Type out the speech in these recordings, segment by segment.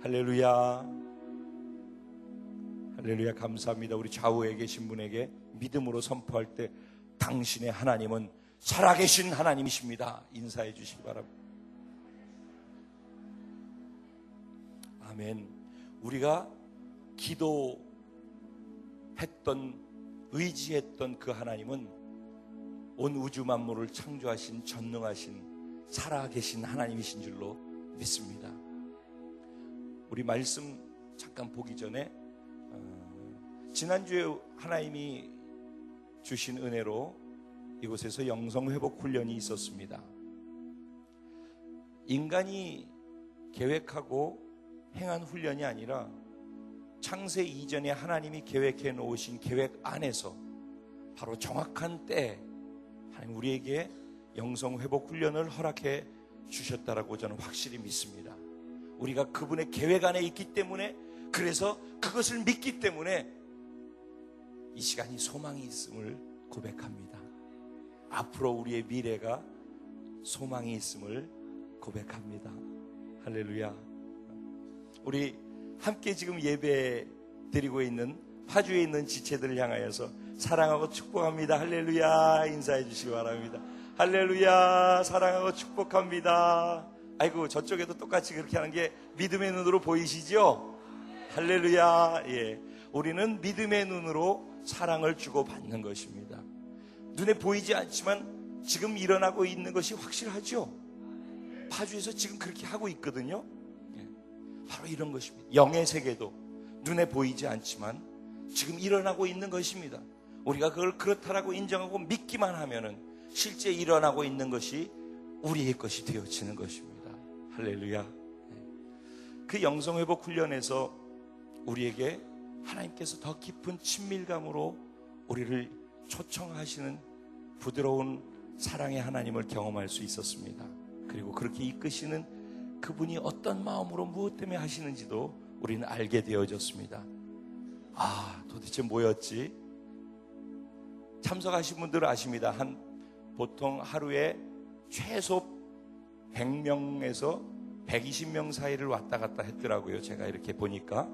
할렐루야. 할렐루야. 감사합니다. 우리 좌우에 계신 분에게 믿음으로 선포할 때 당신의 하나님은 살아계신 하나님이십니다. 인사해 주시기 바랍니다. 아멘. 우리가 기도했던, 의지했던 그 하나님은 온 우주 만물을 창조하신 전능하신 살아계신 하나님이신 줄로 믿습니다. 우리 말씀 잠깐 보기 전에 지난주에 하나님이 주신 은혜로 이곳에서 영성회복 훈련이 있었습니다. 인간이 계획하고 행한 훈련이 아니라 창세 이전에 하나님이 계획해 놓으신 계획 안에서 바로 정확한 때에 하나님 우리에게 영성회복 훈련을 허락해 주셨다라고 저는 확실히 믿습니다. 우리가 그분의 계획 안에 있기 때문에, 그래서 그것을 믿기 때문에 이 시간이 소망이 있음을 고백합니다. 앞으로 우리의 미래가 소망이 있음을 고백합니다. 할렐루야. 우리 함께 지금 예배 드리고 있는 파주에 있는 지체들을 향하여서 사랑하고 축복합니다. 할렐루야 인사해 주시기 바랍니다. 할렐루야 사랑하고 축복합니다. 아이고, 저쪽에도 똑같이 그렇게 하는 게 믿음의 눈으로 보이시죠? 할렐루야. 예, 우리는 믿음의 눈으로 사랑을 주고받는 것입니다. 눈에 보이지 않지만 지금 일어나고 있는 것이 확실하죠? 파주에서 지금 그렇게 하고 있거든요. 예, 바로 이런 것입니다. 영의 세계도 눈에 보이지 않지만 지금 일어나고 있는 것입니다. 우리가 그걸 그렇다라고 인정하고 믿기만 하면은 실제 일어나고 있는 것이 우리의 것이 되어지는 것입니다. 할렐루야. 그 영성회복 훈련에서 우리에게 하나님께서 더 깊은 친밀감으로 우리를 초청하시는 부드러운 사랑의 하나님을 경험할 수 있었습니다. 그리고 그렇게 이끄시는 그분이 어떤 마음으로 무엇 때문에 하시는지도 우리는 알게 되어졌습니다. 아, 도대체 뭐였지? 참석하신 분들은 아십니다. 보통 하루에 최소 100명에서 120명 사이를 왔다 갔다 했더라고요. 제가 이렇게 보니까.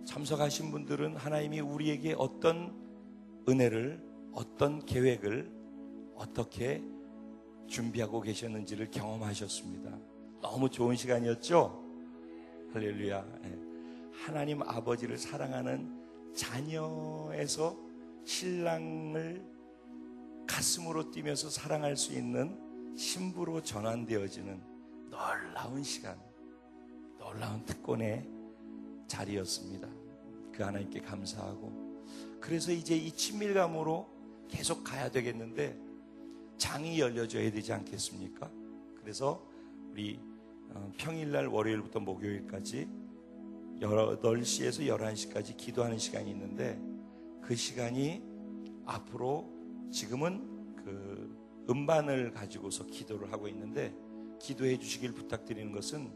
참석하신 분들은 하나님이 우리에게 어떤 은혜를, 어떤 계획을 어떻게 준비하고 계셨는지를 경험하셨습니다. 너무 좋은 시간이었죠? 할렐루야. 하나님 아버지를 사랑하는 자녀에서 신랑을 가슴으로 뛰면서 사랑할 수 있는 신부로 전환되어지는 놀라운 시간, 놀라운 특권의 자리였습니다. 그 하나님께 감사하고, 그래서 이제 이 친밀감으로 계속 가야 되겠는데 장이 열려져야 되지 않겠습니까? 그래서 우리 평일날 월요일부터 목요일까지 8시에서 11시까지 기도하는 시간이 있는데, 그 시간이 앞으로 지금은 그 음반을 가지고서 기도를 하고 있는데, 기도해 주시길 부탁드리는 것은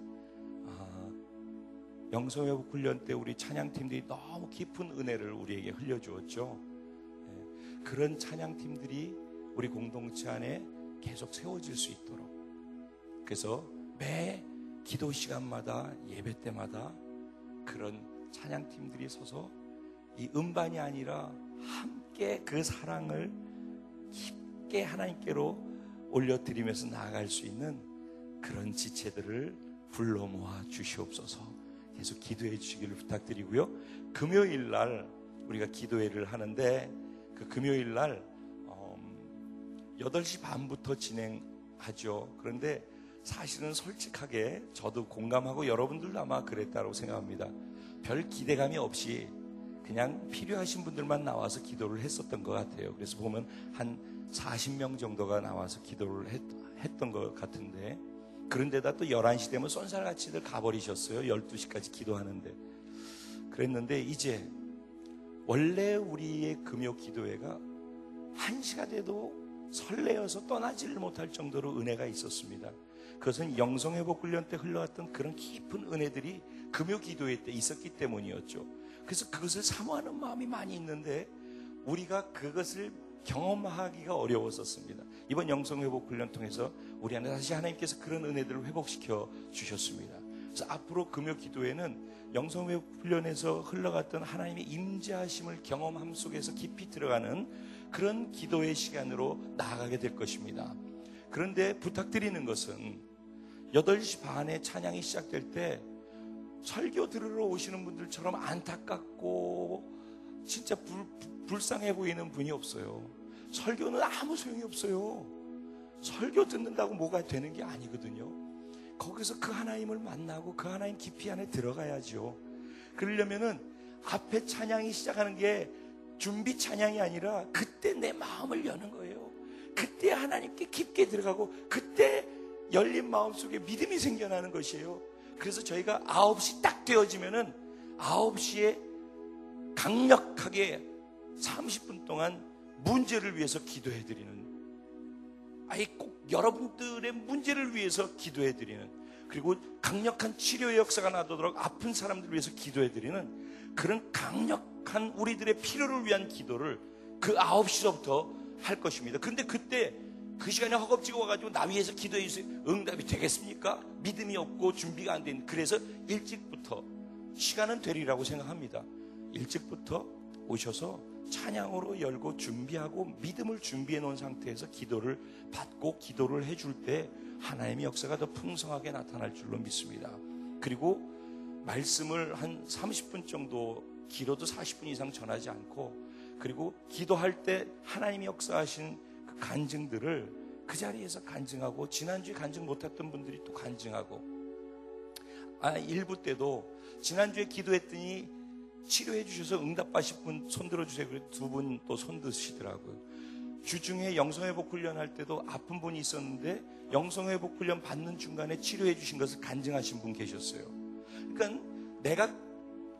영성회복 훈련 때 우리 찬양팀들이 너무 깊은 은혜를 우리에게 흘려주었죠. 그런 찬양팀들이 우리 공동체 안에 계속 세워질 수 있도록, 그래서 매 기도 시간마다 예배 때마다 그런 찬양팀들이 서서 이 음반이 아니라 함께 그 사랑을 깊게 하나님께로 올려드리면서 나아갈 수 있는 그런 지체들을 불러 모아 주시옵소서. 계속 기도해 주시기를 부탁드리고요. 금요일 날 우리가 기도회를 하는데, 그 금요일 날 8시 반부터 진행하죠. 그런데 사실은 솔직하게 저도 공감하고 여러분들도 아마 그랬다고 생각합니다. 별 기대감이 없이 그냥 필요하신 분들만 나와서 기도를 했었던 것 같아요. 그래서 보면 한 40명 정도가 나와서 기도를 했던 것 같은데, 그런데다 또 11시 되면 쏜살같이들 가버리셨어요. 12시까지 기도하는데. 그랬는데 이제 원래 우리의 금요 기도회가 1시가 돼도 설레어서 떠나지를 못할 정도로 은혜가 있었습니다. 그것은 영성회복 훈련 때 흘러왔던 그런 깊은 은혜들이 금요 기도회 때 있었기 때문이었죠. 그래서 그것을 사모하는 마음이 많이 있는데 우리가 그것을 경험하기가 어려웠었습니다. 이번 영성회복 훈련 통해서 우리 안에 다시 하나님께서 그런 은혜들을 회복시켜 주셨습니다. 그래서 앞으로 금요 기도회는 영성회복 훈련에서 흘러갔던 하나님의 임재하심을 경험함 속에서 깊이 들어가는 그런 기도의 시간으로 나아가게 될 것입니다. 그런데 부탁드리는 것은 8시 반에 찬양이 시작될 때 설교 들으러 오시는 분들처럼 안타깝고 진짜 불쌍해 보이는 분이 없어요. 설교는 아무 소용이 없어요. 설교 듣는다고 뭐가 되는 게 아니거든요. 거기서 그 하나님을 만나고 그 하나님 깊이 안에 들어가야죠. 그러려면은 앞에 찬양이 시작하는 게 준비 찬양이 아니라 그때 내 마음을 여는 거예요. 그때 하나님께 깊게 들어가고 그때 열린 마음속에 믿음이 생겨나는 것이에요. 그래서 저희가 9시 딱 되어지면은 9시에 강력하게 30분 동안 문제를 위해서 기도해드리는, 아예 꼭 여러분들의 문제를 위해서 기도해드리는, 그리고 강력한 치료의 역사가 나도록 아픈 사람들을 위해서 기도해드리는 그런 강력한 우리들의 필요를 위한 기도를 그 9시부터 할 것입니다. 그런데 그때 그 시간에 허겁지겁 와가지고 나 위해서 기도해 주세요. 응답이 되겠습니까? 믿음이 없고 준비가 안 된. 그래서 일찍부터, 시간은 되리라고 생각합니다. 일찍부터 오셔서 찬양으로 열고 준비하고 믿음을 준비해 놓은 상태에서 기도를 받고 기도를 해줄 때 하나님의 역사가 더 풍성하게 나타날 줄로 믿습니다. 그리고 말씀을 한 30분 정도, 길어도 40분 이상 전하지 않고, 그리고 기도할 때 하나님이 역사하신 그 간증들을 그 자리에서 간증하고, 지난주에 간증 못했던 분들이 또 간증하고, 일부 때도 지난주에 기도했더니 치료해 주셔서 응답하신 분 손 들어주세요. 그래서 2분 또 손 드시더라고요. 주중에 영성회복 훈련 할 때도 아픈 분이 있었는데 영성회복 훈련 받는 중간에 치료해 주신 것을 간증하신 분 계셨어요. 그러니까 내가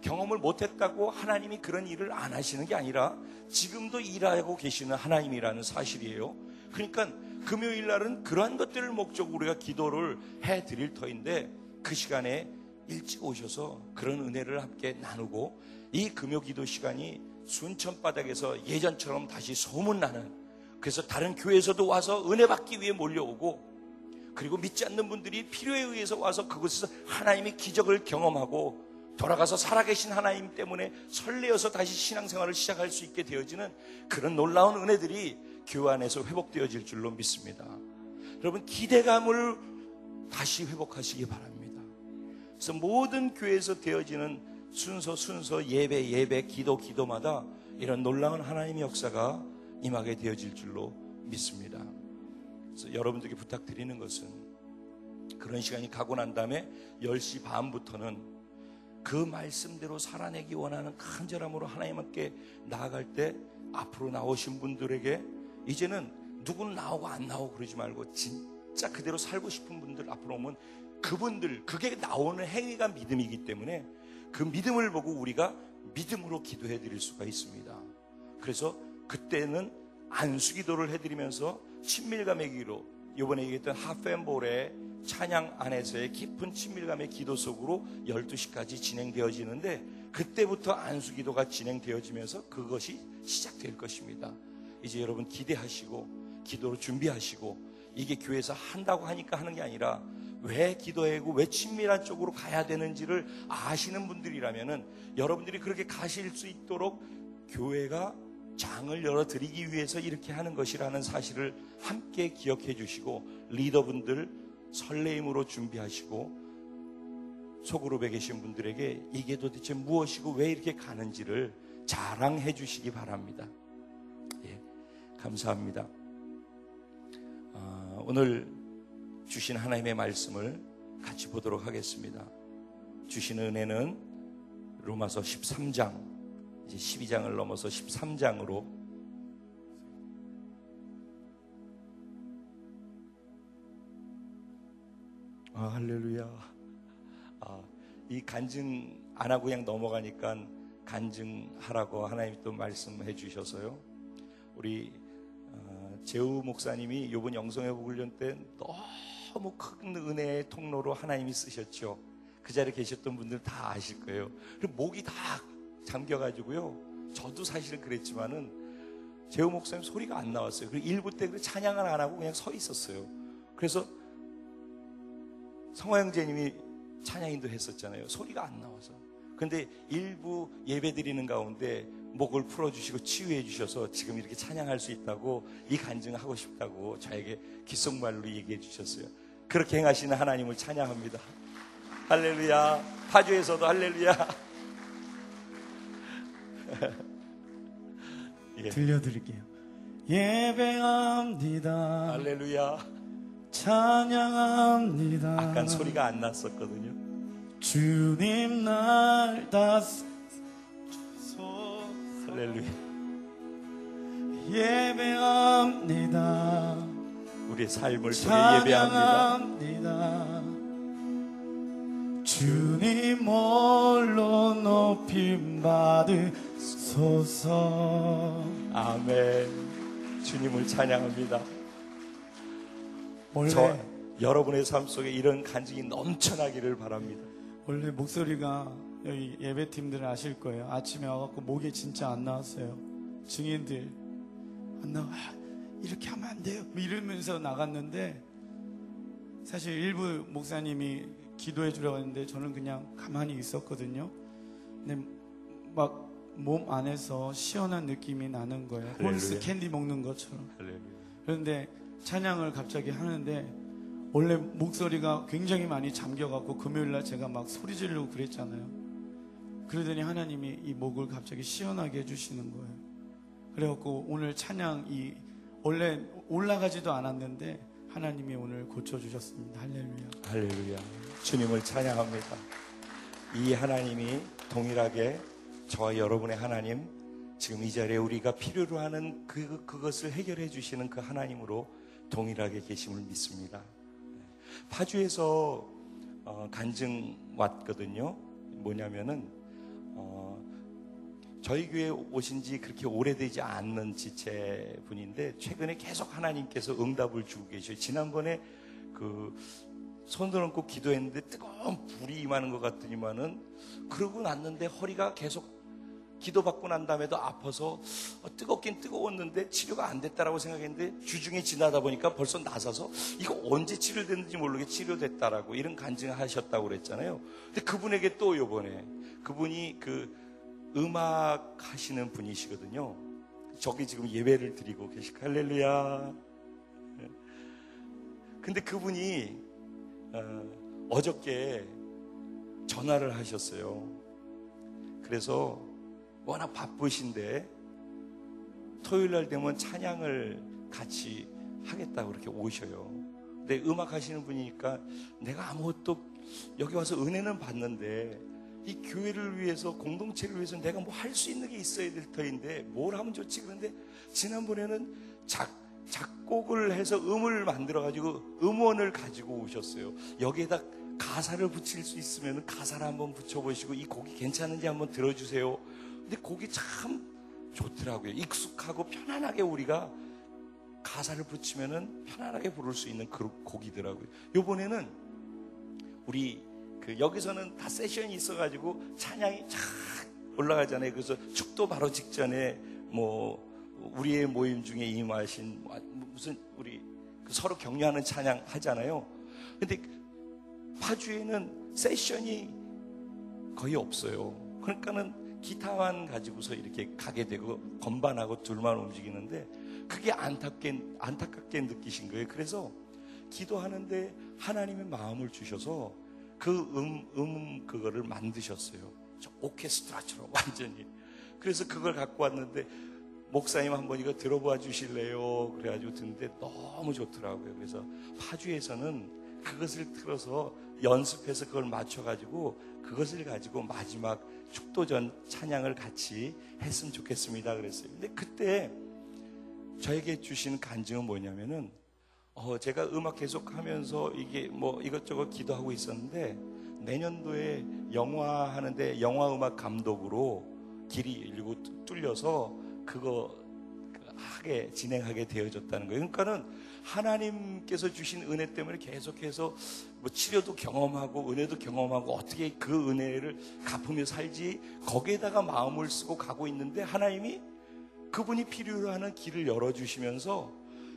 경험을 못했다고 하나님이 그런 일을 안 하시는 게 아니라 지금도 일하고 계시는 하나님이라는 사실이에요. 그러니까 금요일 날은 그러한 것들을 목적으로 우리가 기도를 해드릴 터인데, 그 시간에 일찍 오셔서 그런 은혜를 함께 나누고, 이 금요 기도 시간이 순천바닥에서 예전처럼 다시 소문나는, 그래서 다른 교회에서도 와서 은혜 받기 위해 몰려오고, 그리고 믿지 않는 분들이 필요에 의해서 와서 그곳에서 하나님의 기적을 경험하고 돌아가서 살아계신 하나님 때문에 설레어서 다시 신앙생활을 시작할 수 있게 되어지는 그런 놀라운 은혜들이 교회 안에서 회복되어질 줄로 믿습니다. 여러분, 기대감을 다시 회복하시기 바랍니다. 그래서 모든 교회에서 되어지는 순서 예배 기도마다 이런 놀라운 하나님의 역사가 임하게 되어질 줄로 믿습니다. 그래서 여러분들께 부탁드리는 것은 그런 시간이 가고 난 다음에 10시 반부터는 그 말씀대로 살아내기 원하는 간절함으로 하나님께 나아갈 때, 앞으로 나오신 분들에게 이제는 누구는 나오고 안 나오고 그러지 말고 진짜 그대로 살고 싶은 분들 앞으로 오면 그분들, 그게 나오는 행위가 믿음이기 때문에 그 믿음을 보고 우리가 믿음으로 기도해 드릴 수가 있습니다. 그래서 그때는 안수기도를 해드리면서 친밀감의 기도, 이번에 얘기했던 하펜볼의 찬양 안에서의 깊은 친밀감의 기도 속으로 12시까지 진행되어지는데, 그때부터 안수기도가 진행되어지면서 그것이 시작될 것입니다. 이제 여러분 기대하시고 기도로 준비하시고, 이게 교회에서 한다고 하니까 하는 게 아니라 왜 기도하고 왜 친밀한 쪽으로 가야 되는지를 아시는 분들이라면은 여러분들이 그렇게 가실 수 있도록 교회가 장을 열어드리기 위해서 이렇게 하는 것이라는 사실을 함께 기억해 주시고, 리더분들 설레임으로 준비하시고, 소그룹에 계신 분들에게 이게 도대체 무엇이고 왜 이렇게 가는지를 자랑해 주시기 바랍니다. 예, 감사합니다. 오늘 주신 하나님의 말씀을 같이 보도록 하겠습니다. 주신 은혜는 로마서 13장, 이제 12장을 넘어서 13장으로 할렐루야. 이 간증 안 하고 그냥 넘어가니까 간증하라고 하나님이 또 말씀해 주셔서요. 우리 재우 목사님이 이번 영성회복 훈련 때 너무 큰 은혜의 통로로 하나님이 쓰셨죠. 그 자리에 계셨던 분들 다 아실 거예요. 그리고 목이 다 잠겨가지고요. 저도 사실은 그랬지만은 재우 목사님 소리가 안 나왔어요. 그리고 일부 때 찬양을 안 하고 그냥 서 있었어요. 그래서 성화 형제님이 찬양인도 했었잖아요. 소리가 안 나와서. 근데 일부 예배 드리는 가운데 목을 풀어주시고 치유해 주셔서 지금 이렇게 찬양할 수 있다고, 이 간증을 하고 싶다고 저에게 귓속말로 얘기해 주셨어요. 그렇게 행하시는 하나님을 찬양합니다. 할렐루야. 파주에서도 할렐루야. 예. 들려드릴게요. 예배합니다. 할렐루야. 찬양합니다. 아깐 소리가 안 났었거든요. 주님 날 다스리소서. 할렐루야. 예배합니다. 우리의 삶을 통해 예배합니다. 찬양합니다. 주님 홀로 높임 받으소서. 아멘. 주님을 찬양합니다. 저 여러분의 삶 속에 이런 간증이 넘쳐나기를 바랍니다. 원래 목소리가 여기 예배팀들은 아실 거예요. 아침에 와갖고 목이 진짜 안 나왔어요. 증인들 안 나와, 이렇게 하면 안 돼요 이러면서 나갔는데, 사실 일부 목사님이 기도해 주라고 했는데 저는 그냥 가만히 있었거든요. 근데 막 몸 안에서 시원한 느낌이 나는 거예요. 홀스 캔디 먹는 것처럼. 할렐루야. 그런데 찬양을 갑자기 하는데, 원래 목소리가 굉장히 많이 잠겨갖고 금요일날 제가 막 소리 지르고 그랬잖아요. 그러더니 하나님이 이 목을 갑자기 시원하게 해주시는 거예요. 그래갖고 오늘 찬양이 원래 올라가지도 않았는데 하나님이 오늘 고쳐주셨습니다. 할렐루야. 할렐루야. 주님을 찬양합니다. 이 하나님이 동일하게 저와 여러분의 하나님, 지금 이 자리에 우리가 필요로 하는 그것을 해결해 주시는 그 하나님으로 동일하게 계심을 믿습니다. 파주에서 간증 왔거든요. 뭐냐면은 저희 교회에 오신 지 그렇게 오래되지 않는 지체분인데 최근에 계속 하나님께서 응답을 주고 계셔요. 지난번에 손을 얹고 기도했는데 뜨거운 불이 임하는 것 같더니만은, 그러고 났는데 허리가 계속 기도받고 난 다음에도 아파서 뜨겁긴 뜨거웠는데 치료가 안 됐다라고 생각했는데, 주중에 지나다 보니까 벌써 나서서 이거 언제 치료됐는지 모르게 치료됐다라고 이런 간증을 하셨다고 그랬잖아요. 근데 그분에게 또 요번에, 그분이 음악 하시는 분이시거든요. 저기 지금 예배를 드리고 계시고, 할렐루야. 근데 그분이 어저께 전화를 하셨어요. 그래서 워낙 바쁘신데 토요일 날 되면 찬양을 같이 하겠다고 그렇게 오셔요. 근데 음악 하시는 분이니까 내가 아무것도 여기 와서 은혜는 받는데 이 교회를 위해서, 공동체를 위해서 내가 뭐 할 수 있는 게 있어야 될 터인데 뭘 하면 좋지. 그런데 지난번에는 작곡을 해서 음을 만들어가지고 음원을 가지고 오셨어요. 여기에다 가사를 붙일 수 있으면 가사를 한번 붙여보시고 이 곡이 괜찮은지 한번 들어주세요. 근데 곡이 참 좋더라고요. 익숙하고 편안하게 우리가 가사를 붙이면은 편안하게 부를 수 있는 그 곡이더라고요. 요번에는 우리 여기서는 다 세션이 있어가지고 찬양이 쫙 올라가잖아요. 그래서 축도 바로 직전에 우리의 모임 중에 임하신 무슨 우리 서로 격려하는 찬양 하잖아요. 근데 파주에는 세션이 거의 없어요. 그러니까는 기타만 가지고서 이렇게 가게 되고 건반하고 둘만 움직이는데 그게 안타깝게 느끼신 거예요. 그래서 기도하는데 하나님의 마음을 주셔서 그거를 만드셨어요. 저 오케스트라처럼 완전히. 그래서 그걸 갖고 왔는데 목사님 한번 이거 들어봐 주실래요? 그래가지고 듣는데 너무 좋더라고요. 그래서 파주에서는 그것을 틀어서 연습해서 그걸 맞춰가지고 그것을 가지고 마지막 축도전 찬양을 같이 했으면 좋겠습니다 그랬어요. 근데 그때 저에게 주신 간증은 뭐냐면은 제가 음악 계속하면서 이게 이것저것 기도하고 있었는데 내년도에 영화 하는데 영화 음악 감독으로 길이 열리고 뚫려서 그거 진행하게 되어졌다는 거예요. 그러니까는 하나님께서 주신 은혜 때문에 계속해서 치료도 경험하고 은혜도 경험하고 어떻게 그 은혜를 갚으며 살지 거기에다가 마음을 쓰고 가고 있는데 하나님이 그분이 필요로 하는 길을 열어주시면서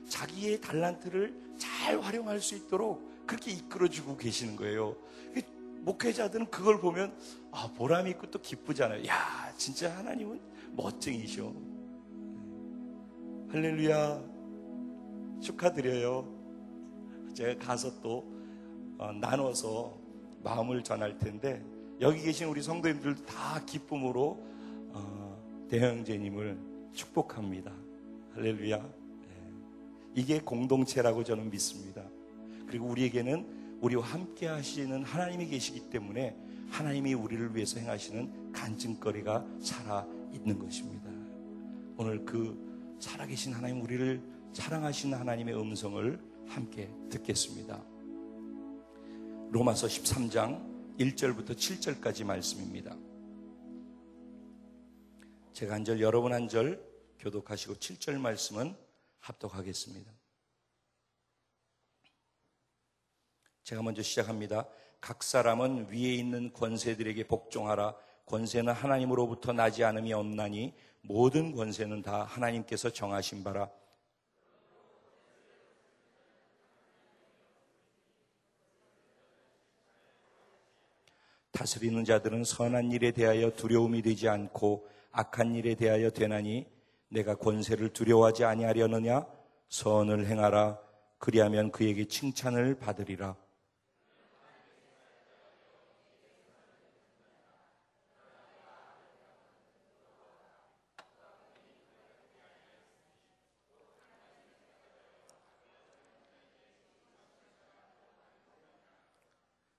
자기의 달란트를 잘 활용할 수 있도록 그렇게 이끌어주고 계시는 거예요. 목회자들은 그걸 보면 보람이 있고 또 기쁘잖아요. 야, 진짜 하나님은 멋쟁이셔. 할렐루야, 축하드려요. 제가 가서 또 나눠서 마음을 전할 텐데, 여기 계신 우리 성도님들도 다 기쁨으로 대형제님을 축복합니다. 할렐루야. 이게 공동체라고 저는 믿습니다. 그리고 우리에게는 우리와 함께 하시는 하나님이 계시기 때문에 하나님이 우리를 위해서 행하시는 간증거리가 살아있는 것입니다. 오늘 그 살아계신 하나님, 우리를 사랑하시는 하나님의 음성을 함께 듣겠습니다. 로마서 13장 1절부터 7절까지 말씀입니다. 제가 한 절, 여러분 한 절 교독하시고 7절 말씀은 합독하겠습니다. 제가 먼저 시작합니다. 각 사람은 위에 있는 권세들에게 복종하라. 권세는 하나님으로부터 나지 않음이 없나니 모든 권세는 다 하나님께서 정하신 바라. 다스리는 자들은 선한 일에 대하여 두려움이 되지 않고 악한 일에 대하여 되나니 내가 권세를 두려워하지 아니하려느냐? 선을 행하라. 그리하면 그에게 칭찬을 받으리라.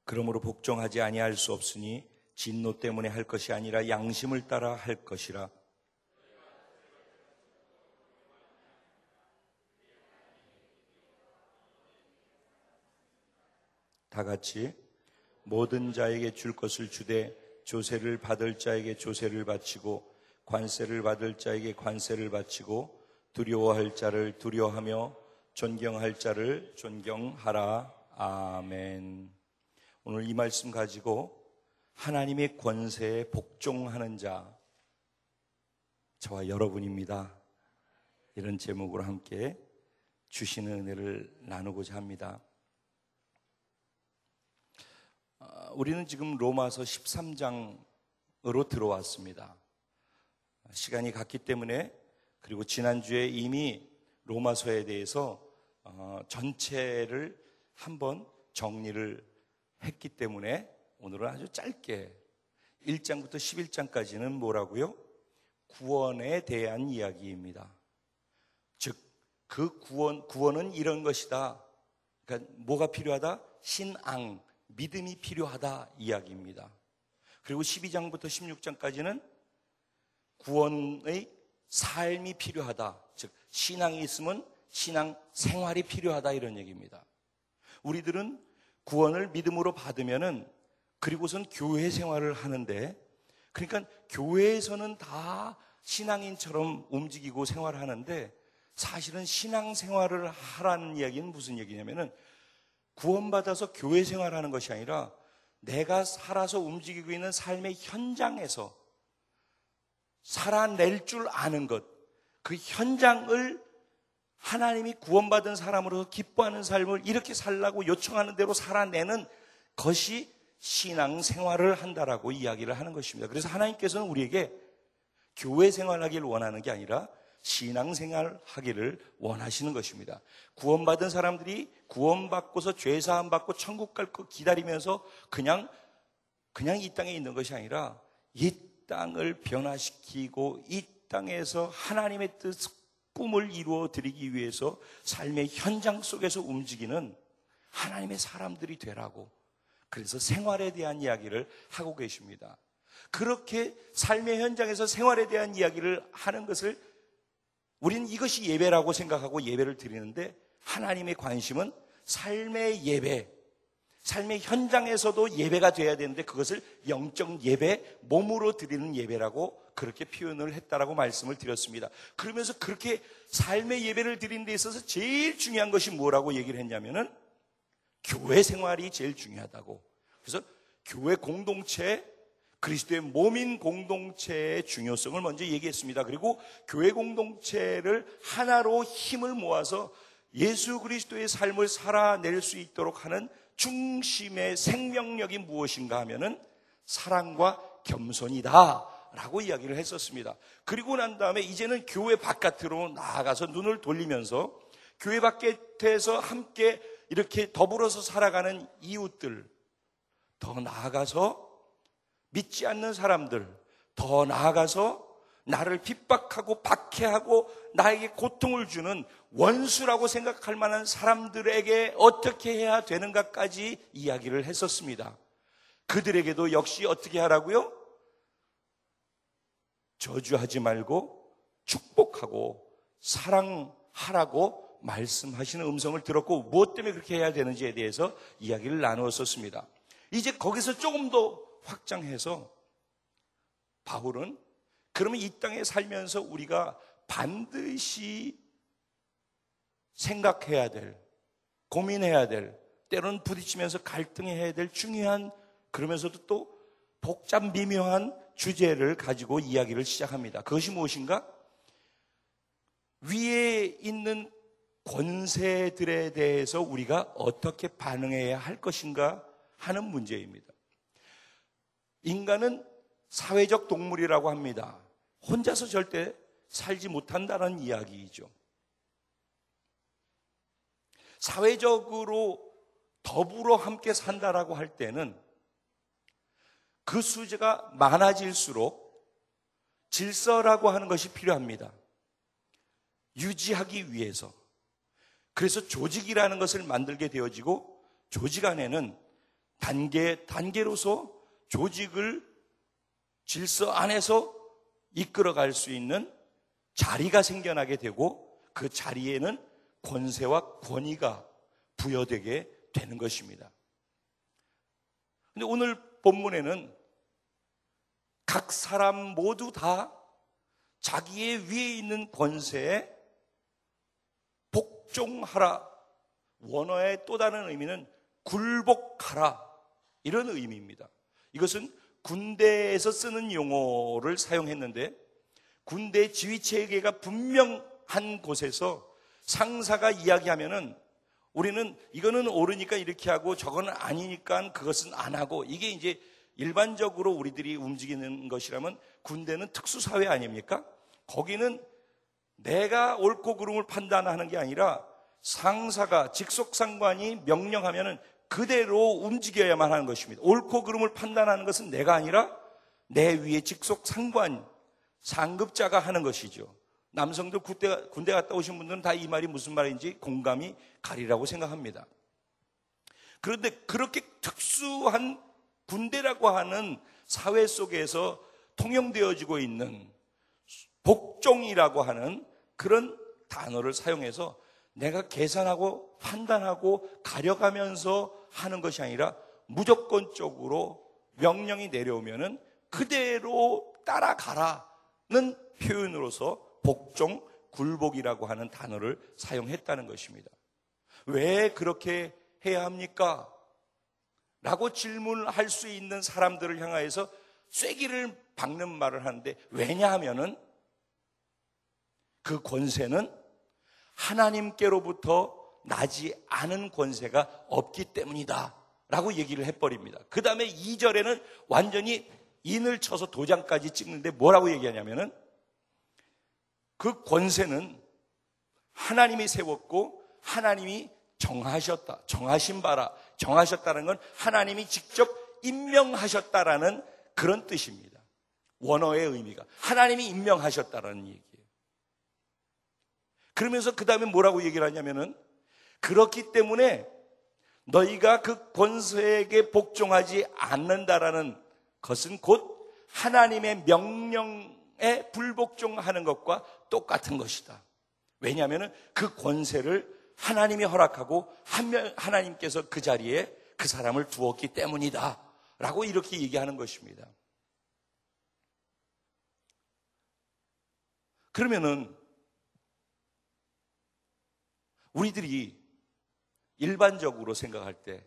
그러므로 복종하지 아니할 수 없으니 진노 때문에 할 것이 아니라 양심을 따라 할 것이라. 다 같이 모든 자에게 줄 것을 주되 조세를 받을 자에게 조세를 바치고 관세를 받을 자에게 관세를 바치고 두려워할 자를 두려워하며 존경할 자를 존경하라. 아멘. 오늘 이 말씀 가지고 하나님의 권세에 복종하는 자, 저와 여러분입니다. 이런 제목으로 함께 주시는 은혜를 나누고자 합니다. 우리는 지금 로마서 13장으로 들어왔습니다. 시간이 갔기 때문에, 그리고 지난주에 이미 로마서에 대해서 전체를 한번 정리를 했기 때문에 오늘은 아주 짧게 1장부터 11장까지는 뭐라고요? 구원에 대한 이야기입니다. 즉, 그 구원은 이런 것이다. 그러니까 뭐가 필요하다? 신앙, 믿음이 필요하다 이야기입니다. 그리고 12장부터 16장까지는 구원의 삶이 필요하다. 즉, 신앙이 있으면 신앙 생활이 필요하다 이런 얘기입니다. 우리들은 구원을 믿음으로 받으면은 그리고선 교회 생활을 하는데, 그러니까 교회에서는 다 신앙인처럼 움직이고 생활하는데 사실은 신앙 생활을 하라는 이야기는 무슨 얘기냐면은 구원받아서 교회 생활하는 것이 아니라 내가 살아서 움직이고 있는 삶의 현장에서 살아낼 줄 아는 것, 그 현장을 하나님이 구원받은 사람으로서 기뻐하는 삶을 이렇게 살라고 요청하는 대로 살아내는 것이 신앙생활을 한다라고 이야기를 하는 것입니다. 그래서 하나님께서는 우리에게 교회 생활하기를 원하는 게 아니라 신앙생활하기를 원하시는 것입니다. 구원받은 사람들이 구원받고서 죄사함 받고 천국 갈 거 기다리면서 그냥 이 땅에 있는 것이 아니라 이 땅을 변화시키고 이 땅에서 하나님의 꿈을 이루어 드리기 위해서 삶의 현장 속에서 움직이는 하나님의 사람들이 되라고, 그래서 생활에 대한 이야기를 하고 계십니다. 그렇게 삶의 현장에서 생활에 대한 이야기를 하는 것을 우리는 이것이 예배라고 생각하고 예배를 드리는데, 하나님의 관심은 삶의 예배, 삶의 현장에서도 예배가 돼야 되는데 그것을 영적 예배, 몸으로 드리는 예배라고 그렇게 표현을 했다라고 말씀을 드렸습니다. 그러면서 그렇게 삶의 예배를 드리는 데 있어서 제일 중요한 것이 뭐라고 얘기를 했냐면은 교회 생활이 제일 중요하다고. 그래서 교회 공동체, 그리스도의 몸인 공동체의 중요성을 먼저 얘기했습니다. 그리고 교회 공동체를 하나로 힘을 모아서 예수 그리스도의 삶을 살아낼 수 있도록 하는 중심의 생명력이 무엇인가 하면은 사랑과 겸손이다 라고 이야기를 했었습니다. 그리고 난 다음에 이제는 교회 바깥으로 나아가서 눈을 돌리면서 교회 바깥에서 함께 이렇게 더불어서 살아가는 이웃들, 더 나아가서 믿지 않는 사람들, 더 나아가서 나를 핍박하고 박해하고 나에게 고통을 주는 원수라고 생각할 만한 사람들에게 어떻게 해야 되는가까지 이야기를 했었습니다. 그들에게도 역시 어떻게 하라고요? 저주하지 말고 축복하고 사랑하라고 말씀하시는 음성을 들었고, 무엇 때문에 그렇게 해야 되는지에 대해서 이야기를 나누었었습니다. 이제 거기서 조금 더 확장해서 바울은 그러면 이 땅에 살면서 우리가 반드시 생각해야 될, 고민해야 될, 때로는 부딪히면서 갈등해야 될 중요한, 그러면서도 또 복잡 미묘한 주제를 가지고 이야기를 시작합니다. 그것이 무엇인가? 위에 있는 권세들에 대해서 우리가 어떻게 반응해야 할 것인가 하는 문제입니다. 인간은 사회적 동물이라고 합니다. 혼자서 절대 살지 못한다는 이야기이죠. 사회적으로 더불어 함께 산다라고 할 때는 그 수제가 많아질수록 질서라고 하는 것이 필요합니다. 유지하기 위해서. 그래서 조직이라는 것을 만들게 되어지고, 조직 안에는 단계로서 조직을 질서 안에서 이끌어갈 수 있는 자리가 생겨나게 되고, 그 자리에는 권세와 권위가 부여되게 되는 것입니다. 근데 오늘 본문에는 각 사람 모두 다 자기의 위에 있는 권세에 복종하라, 원어의 또 다른 의미는 굴복하라, 이런 의미입니다. 이것은 군대에서 쓰는 용어를 사용했는데, 군대 지휘체계가 분명한 곳에서 상사가 이야기하면은 우리는 이거는 옳으니까 이렇게 하고 저거는 아니니까 그것은 안 하고, 이게 이제 일반적으로 우리들이 움직이는 것이라면 군대는 특수사회 아닙니까? 거기는 내가 옳고 그름을 판단하는 게 아니라 상사가, 직속상관이 명령하면은 그대로 움직여야만 하는 것입니다. 옳고 그름을 판단하는 것은 내가 아니라 내 위에 직속상관, 상급자가 하는 것이죠. 남성들 군대 갔다 오신 분들은 다 이 말이 무슨 말인지 공감이 가리라고 생각합니다. 그런데 그렇게 특수한 군대라고 하는 사회 속에서 통용되어지고 있는 복종이라고 하는 그런 단어를 사용해서 내가 계산하고 판단하고 가려가면서 하는 것이 아니라 무조건적으로 명령이 내려오면은 그대로 따라가라는 표현으로서 복종, 굴복이라고 하는 단어를 사용했다는 것입니다. 왜 그렇게 해야 합니까? 라고 질문할 수 있는 사람들을 향하여서 쐐기를 박는 말을 하는데, 왜냐하면은 그 권세는 하나님께로부터 나지 않은 권세가 없기 때문이다 라고 얘기를 해버립니다. 그 다음에 2절에는 완전히 인을 쳐서 도장까지 찍는데 뭐라고 얘기하냐면은 그 권세는 하나님이 세웠고 하나님이 정하셨다. 정하신 바라. 정하셨다는 건 하나님이 직접 임명하셨다라는 그런 뜻입니다. 원어의 의미가 하나님이 임명하셨다라는 얘기예요. 그러면서 그 다음에 뭐라고 얘기를 하냐면은, 그렇기 때문에 너희가 그 권세에게 복종하지 않는다라는 것은 곧 하나님의 명령에 불복종하는 것과 똑같은 것이다. 왜냐하면 그 권세를 하나님이 허락하고 하나님께서 그 자리에 그 사람을 두었기 때문이다 라고 이렇게 얘기하는 것입니다. 그러면은 우리들이 일반적으로 생각할 때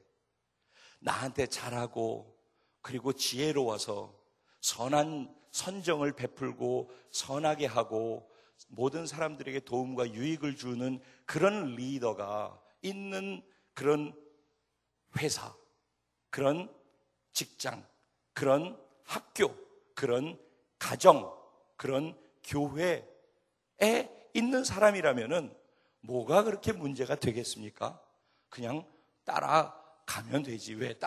나한테 잘하고 그리고 지혜로워서 선한 선정을 베풀고 선하게 하고 모든 사람들에게 도움과 유익을 주는 그런 리더가 있는 그런 회사, 그런 직장, 그런 학교, 그런 가정, 그런 교회에 있는 사람이라면은 뭐가 그렇게 문제가 되겠습니까? 그냥 따라가면 되지. 왜?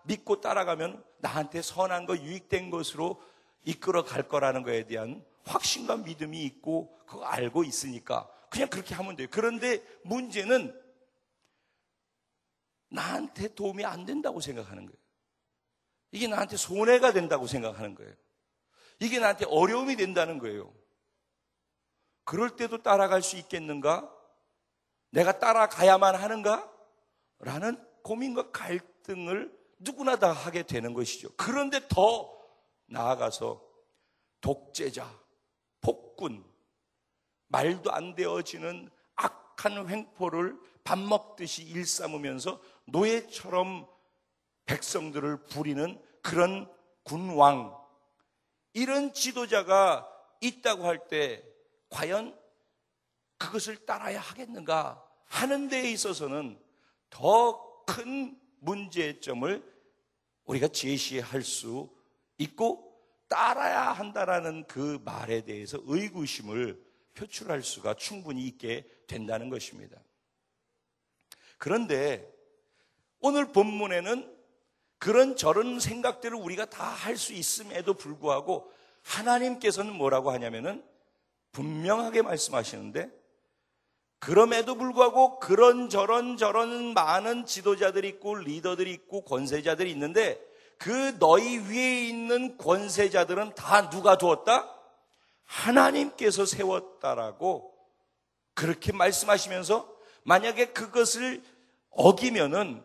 믿고 따라가면 나한테 선한 거, 유익된 것으로 이끌어 갈 거라는 거에 대한 확신과 믿음이 있고 그거 알고 있으니까 그냥 그렇게 하면 돼요. 그런데 문제는 나한테 도움이 안 된다고 생각하는 거예요. 이게 나한테 손해가 된다고 생각하는 거예요. 이게 나한테 어려움이 된다는 거예요. 그럴 때도 따라갈 수 있겠는가? 내가 따라가야만 하는가? 라는 고민과 갈등을 누구나 다 하게 되는 것이죠. 그런데 더 나아가서 독재자, 폭군, 말도 안 되어지는 악한 횡포를 밥 먹듯이 일삼으면서 노예처럼 백성들을 부리는 그런 군왕, 이런 지도자가 있다고 할 때 과연 그것을 따라야 하겠는가 하는 데에 있어서는 더 큰 문제점을 우리가 제시할 수 있고 따라야 한다라는 그 말에 대해서 의구심을 표출할 수가 충분히 있게 된다는 것입니다. 그런데 오늘 본문에는 그런 저런 생각들을 우리가 다 할 수 있음에도 불구하고 하나님께서는 뭐라고 하냐면은 분명하게 말씀하시는데, 그럼에도 불구하고 그런 저런 많은 지도자들이 있고 리더들이 있고 권세자들이 있는데 그 너희 위에 있는 권세자들은 다 누가 두었다? 하나님께서 세웠다라고 그렇게 말씀하시면서, 만약에 그것을 어기면은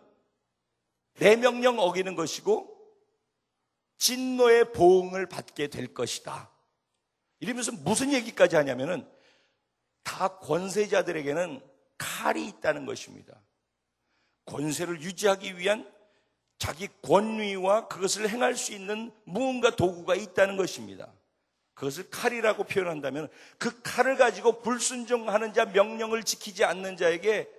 내 명령 어기는 것이고 진노의 보응을 받게 될 것이다. 이러면서 무슨 얘기까지 하냐면은 다 권세자들에게는 칼이 있다는 것입니다. 권세를 유지하기 위한 자기 권위와 그것을 행할 수 있는 무언가 도구가 있다는 것입니다. 그것을 칼이라고 표현한다면 그 칼을 가지고 불순종하는 자, 명령을 지키지 않는 자에게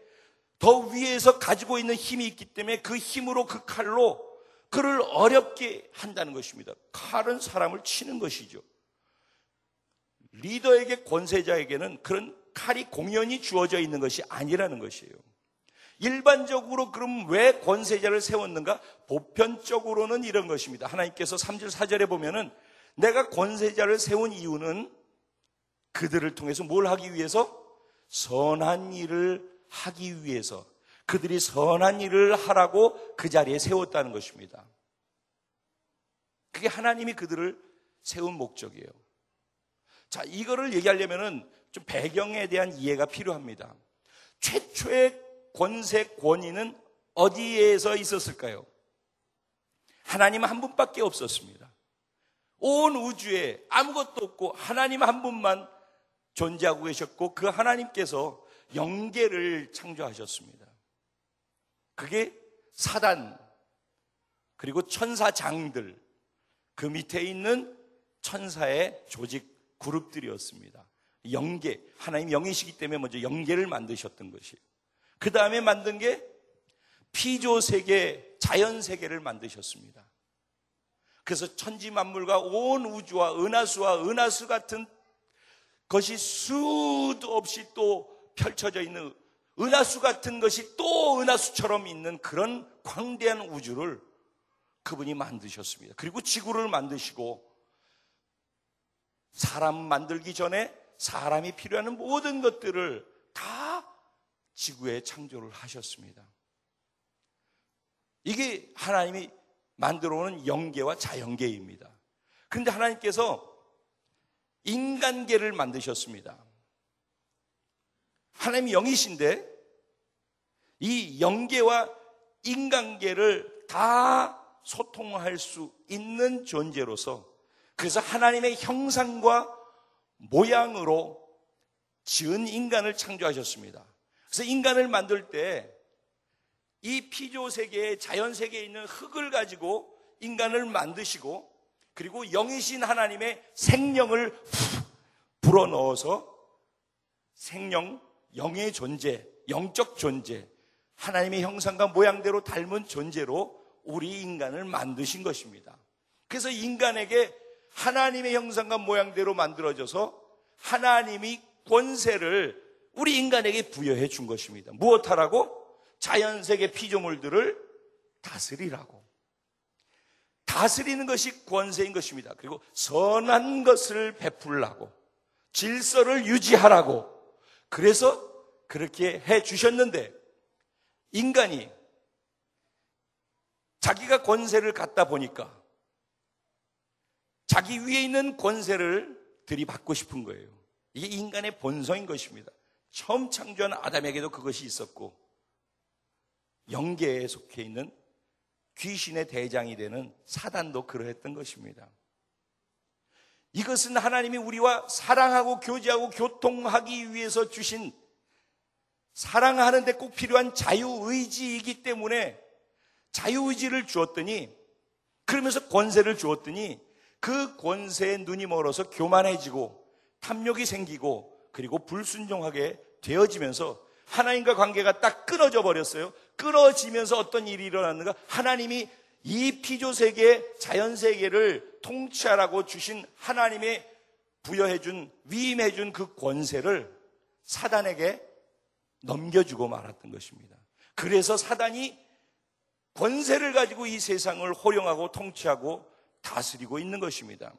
더 위에서 가지고 있는 힘이 있기 때문에 그 힘으로, 그 칼로 그를 어렵게 한다는 것입니다. 칼은 사람을 치는 것이죠. 리더에게, 권세자에게는 그런 칼이 공연히 주어져 있는 것이 아니라는 것이에요. 일반적으로 그럼 왜 권세자를 세웠는가? 보편적으로는 이런 것입니다. 하나님께서 3절 4절에 보면은 내가 권세자를 세운 이유는 그들을 통해서 뭘 하기 위해서? 선한 일을 하기 위해서, 그들이 선한 일을 하라고 그 자리에 세웠다는 것입니다. 그게 하나님이 그들을 세운 목적이에요. 자, 이거를 얘기하려면은 좀 배경에 대한 이해가 필요합니다. 최초의 권세, 권위는 어디에서 있었을까요? 하나님 한 분밖에 없었습니다. 온 우주에 아무것도 없고 하나님 한 분만 존재하고 계셨고, 그 하나님께서 영계를 창조하셨습니다. 그게 사단, 그리고 천사장들, 그 밑에 있는 천사의 조직 그룹들이었습니다. 영계, 하나님 영이시기 때문에 먼저 영계를 만드셨던 것이에요. 그 다음에 만든 게 피조세계, 자연세계를 만드셨습니다. 그래서 천지만물과 온 우주와 은하수와 은하수 같은 것이 수도 없이 또 펼쳐져 있는, 은하수 같은 것이 또 은하수처럼 있는 그런 광대한 우주를 그분이 만드셨습니다. 그리고 지구를 만드시고, 사람 만들기 전에 사람이 필요한 모든 것들을 다 지구에 창조를 하셨습니다. 이게 하나님이 만들어 오는 영계와 자연계입니다. 그런데 하나님께서 인간계를 만드셨습니다. 하나님이 영이신데 이 영계와 인간계를 다 소통할 수 있는 존재로서, 그래서 하나님의 형상과 모양으로 지은 인간을 창조하셨습니다. 그래서 인간을 만들 때 이 피조세계에, 자연세계에 있는 흙을 가지고 인간을 만드시고, 그리고 영이신 하나님의 생명을 불어넣어서 생명, 영의 존재, 영적 존재, 하나님의 형상과 모양대로 닮은 존재로 우리 인간을 만드신 것입니다. 그래서 인간에게 하나님의 형상과 모양대로 만들어져서 하나님이 권세를 우리 인간에게 부여해 준 것입니다. 무엇하라고? 자연세계 피조물들을 다스리라고. 다스리는 것이 권세인 것입니다. 그리고 선한 것을 베풀라고, 질서를 유지하라고. 그래서 그렇게 해 주셨는데, 인간이 자기가 권세를 갖다 보니까 자기 위에 있는 권세를 들이받고 싶은 거예요. 이게 인간의 본성인 것입니다. 처음 창조한 아담에게도 그것이 있었고, 영계에 속해 있는 귀신의 대장이 되는 사단도 그러했던 것입니다. 이것은 하나님이 우리와 사랑하고 교제하고 교통하기 위해서 주신, 사랑하는 데 꼭 필요한 자유의지이기 때문에 자유의지를 주었더니, 그러면서 권세를 주었더니 그 권세에 눈이 멀어서 교만해지고 탐욕이 생기고 그리고 불순종하게 되어지면서 하나님과 관계가 딱 끊어져 버렸어요. 끊어지면서 어떤 일이 일어났는가? 하나님이 이 피조세계, 자연세계를 통치하라고 주신 하나님의 부여해준, 위임해준 그 권세를 사단에게 넘겨주고 말았던 것입니다. 그래서 사단이 권세를 가지고 이 세상을 호령하고 통치하고 다스리고 있는 것입니다.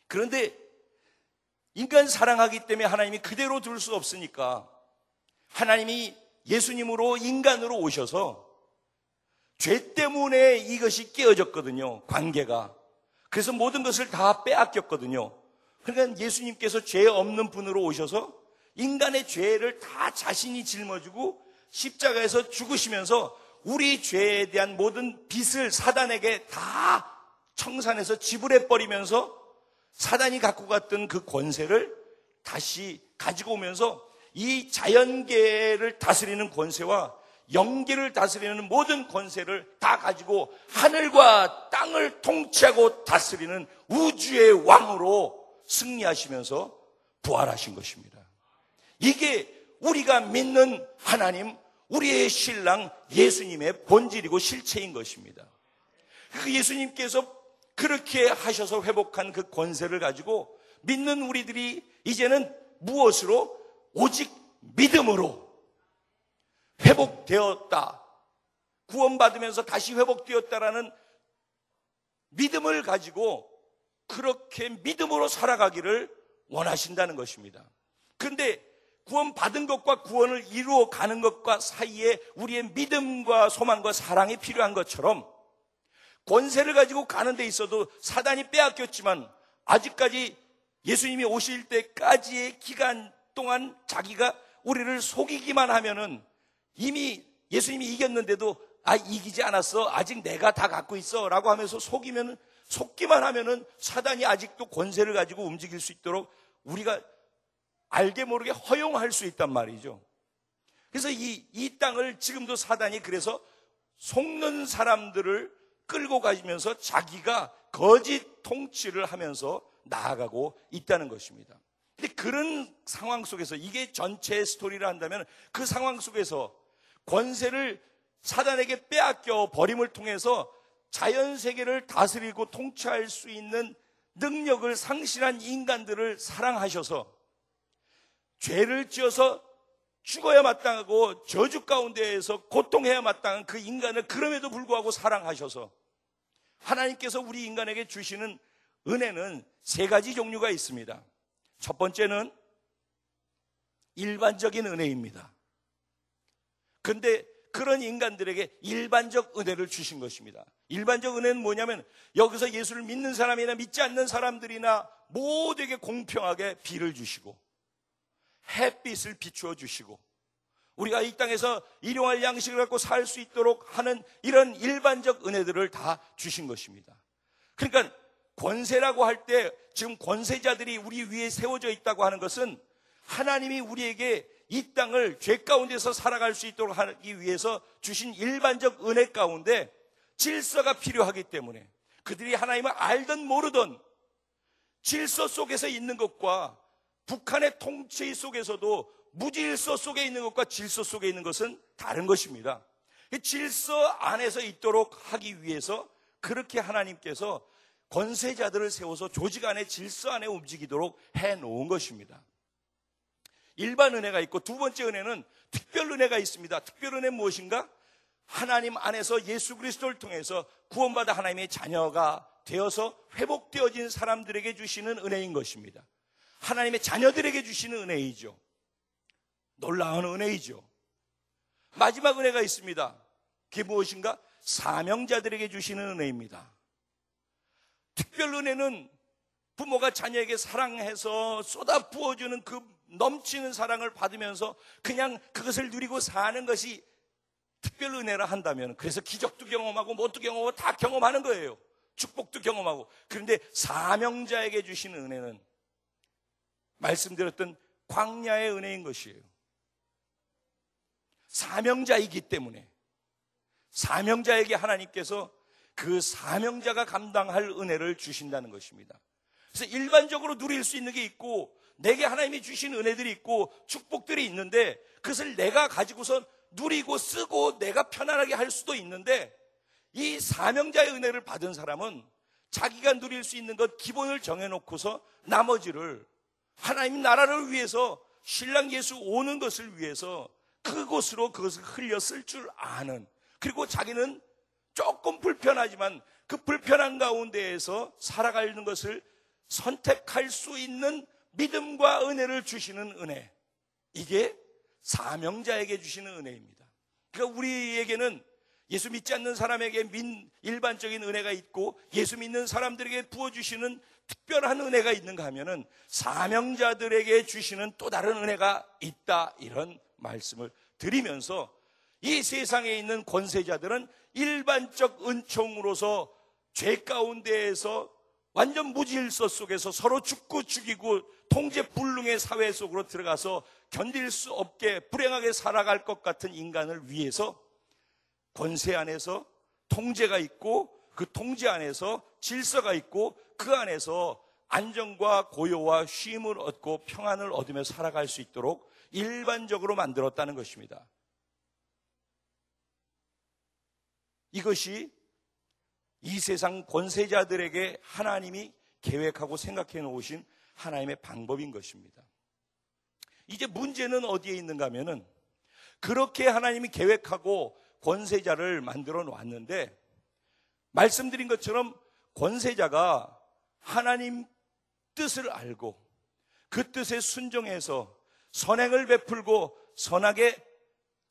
그런데 인간 사랑하기 때문에 하나님이 그대로 둘 수 없으니까 하나님이 예수님으로 인간으로 오셔서 죄 때문에 이것이 깨어졌거든요. 관계가. 그래서 모든 것을 다 빼앗겼거든요. 그러니까 예수님께서 죄 없는 분으로 오셔서 인간의 죄를 다 자신이 짊어지고 십자가에서 죽으시면서 우리 죄에 대한 모든 빚을 사단에게 다 청산해서 지불해버리면서 사단이 갖고 갔던 그 권세를 다시 가지고 오면서 이 자연계를 다스리는 권세와 영계를 다스리는 모든 권세를 다 가지고 하늘과 땅을 통치하고 다스리는 우주의 왕으로 승리하시면서 부활하신 것입니다. 이게 우리가 믿는 하나님, 우리의 신랑 예수님의 본질이고 실체인 것입니다. 그 예수님께서 그렇게 하셔서 회복한 그 권세를 가지고 믿는 우리들이 이제는 무엇으로? 오직 믿음으로 회복되었다. 구원받으면서 다시 회복되었다라는 믿음을 가지고 그렇게 믿음으로 살아가기를 원하신다는 것입니다. 그런데 구원받은 것과 구원을 이루어 가는 것과 사이에 우리의 믿음과 소망과 사랑이 필요한 것처럼 권세를 가지고 가는 데 있어도 사단이 빼앗겼지만 아직까지 예수님이 오실 때까지의 기간 동안 자기가 우리를 속이기만 하면은 이미 예수님이 이겼는데도 이기지 않았어. 아직 내가 다 갖고 있어. 라고 하면서 속기만 하면은 사단이 아직도 권세를 가지고 움직일 수 있도록 우리가 알게 모르게 허용할 수 있단 말이죠. 그래서 이 땅을 지금도 사단이 그래서 속는 사람들을 끌고 가시면서 자기가 거짓 통치를 하면서 나아가고 있다는 것입니다. 근데 그런 상황 속에서 이게 전체 스토리를 한다면 그 상황 속에서 권세를 사단에게 빼앗겨 버림을 통해서 자연세계를 다스리고 통치할 수 있는 능력을 상실한 인간들을 사랑하셔서 죄를 지어서 죽어야 마땅하고 저주 가운데에서 고통해야 마땅한 그 인간을 그럼에도 불구하고 사랑하셔서 하나님께서 우리 인간에게 주시는 은혜는 세 가지 종류가 있습니다. 첫 번째는 일반적인 은혜입니다. 그런데 그런 인간들에게 일반적 은혜를 주신 것입니다. 일반적 은혜는 뭐냐면 여기서 예수를 믿는 사람이나 믿지 않는 사람들이나 모두에게 공평하게 비를 주시고 햇빛을 비추어 주시고 우리가 이 땅에서 일용할 양식을 갖고 살 수 있도록 하는 이런 일반적 은혜들을 다 주신 것입니다. 그러니까 권세라고 할 때 지금 권세자들이 우리 위에 세워져 있다고 하는 것은 하나님이 우리에게 이 땅을 죄 가운데서 살아갈 수 있도록 하기 위해서 주신 일반적 은혜 가운데 질서가 필요하기 때문에 그들이 하나님을 알든 모르든 질서 속에서 있는 것과 북한의 통치 속에서도 무질서 속에 있는 것과 질서 속에 있는 것은 다른 것입니다. 질서 안에서 있도록 하기 위해서 그렇게 하나님께서 권세자들을 세워서 조직 안에 질서 안에 움직이도록 해놓은 것입니다. 일반 은혜가 있고 두 번째 은혜는 특별 은혜가 있습니다. 특별 은혜는 무엇인가? 하나님 안에서 예수 그리스도를 통해서 구원받아 하나님의 자녀가 되어서 회복되어진 사람들에게 주시는 은혜인 것입니다. 하나님의 자녀들에게 주시는 은혜이죠. 놀라운 은혜이죠. 마지막 은혜가 있습니다. 그게 무엇인가? 사명자들에게 주시는 은혜입니다. 특별 은혜는 부모가 자녀에게 사랑해서 쏟아 부어주는 그 넘치는 사랑을 받으면서 그냥 그것을 누리고 사는 것이 특별 은혜라 한다면, 그래서 기적도 경험하고 뭣도 경험하고 다 경험하는 거예요. 축복도 경험하고. 그런데 사명자에게 주시는 은혜는 말씀드렸던 광야의 은혜인 것이에요. 사명자이기 때문에 사명자에게 하나님께서 그 사명자가 감당할 은혜를 주신다는 것입니다. 그래서 일반적으로 누릴 수 있는 게 있고 내게 하나님이 주신 은혜들이 있고 축복들이 있는데 그것을 내가 가지고서 누리고 쓰고 내가 편안하게 할 수도 있는데, 이 사명자의 은혜를 받은 사람은 자기가 누릴 수 있는 것 기본을 정해놓고서 나머지를 하나님 나라를 위해서 신랑 예수 오는 것을 위해서 그곳으로 그것을 흘려 쓸 줄 아는, 그리고 자기는 조금 불편하지만 그 불편한 가운데에서 살아가는 것을 선택할 수 있는 믿음과 은혜를 주시는 은혜, 이게 사명자에게 주시는 은혜입니다. 그러니까 우리에게는 예수 믿지 않는 사람에게 일반적인 은혜가 있고 예수 믿는 사람들에게 부어주시는 특별한 은혜가 있는가 하면은 사명자들에게 주시는 또 다른 은혜가 있다, 이런 말씀을 드리면서 이 세상에 있는 권세자들은 일반적 은총으로서 죄 가운데에서 완전 무질서 속에서 서로 죽고 죽이고 통제불능의 사회 속으로 들어가서 견딜 수 없게 불행하게 살아갈 것 같은 인간을 위해서 권세 안에서 통제가 있고 그 통제 안에서 질서가 있고 그 안에서 안정과 고요와 쉼을 얻고 평안을 얻으며 살아갈 수 있도록 일반적으로 만들었다는 것입니다. 이것이 이 세상 권세자들에게 하나님이 계획하고 생각해 놓으신 하나님의 방법인 것입니다. 이제 문제는 어디에 있는가 하면은, 그렇게 하나님이 계획하고 권세자를 만들어 놨는데 말씀드린 것처럼 권세자가 하나님 뜻을 알고 그 뜻에 순종해서 선행을 베풀고 선하게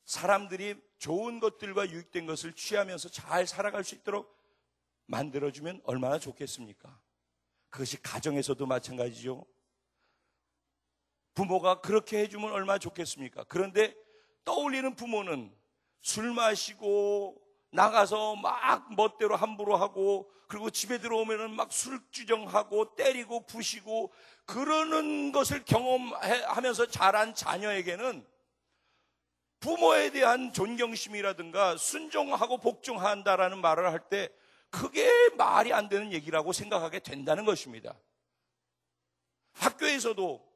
사람들이 좋은 것들과 유익된 것을 취하면서 잘 살아갈 수 있도록 만들어주면 얼마나 좋겠습니까? 그것이 가정에서도 마찬가지죠. 부모가 그렇게 해주면 얼마나 좋겠습니까? 그런데 떠올리는 부모는 술 마시고 나가서 막 멋대로 함부로 하고, 그리고 집에 들어오면은 막 술주정하고 때리고 부시고 그러는 것을 경험하면서 자란 자녀에게는 부모에 대한 존경심이라든가 순종하고 복종한다라는 말을 할 때 그게 말이 안 되는 얘기라고 생각하게 된다는 것입니다. 학교에서도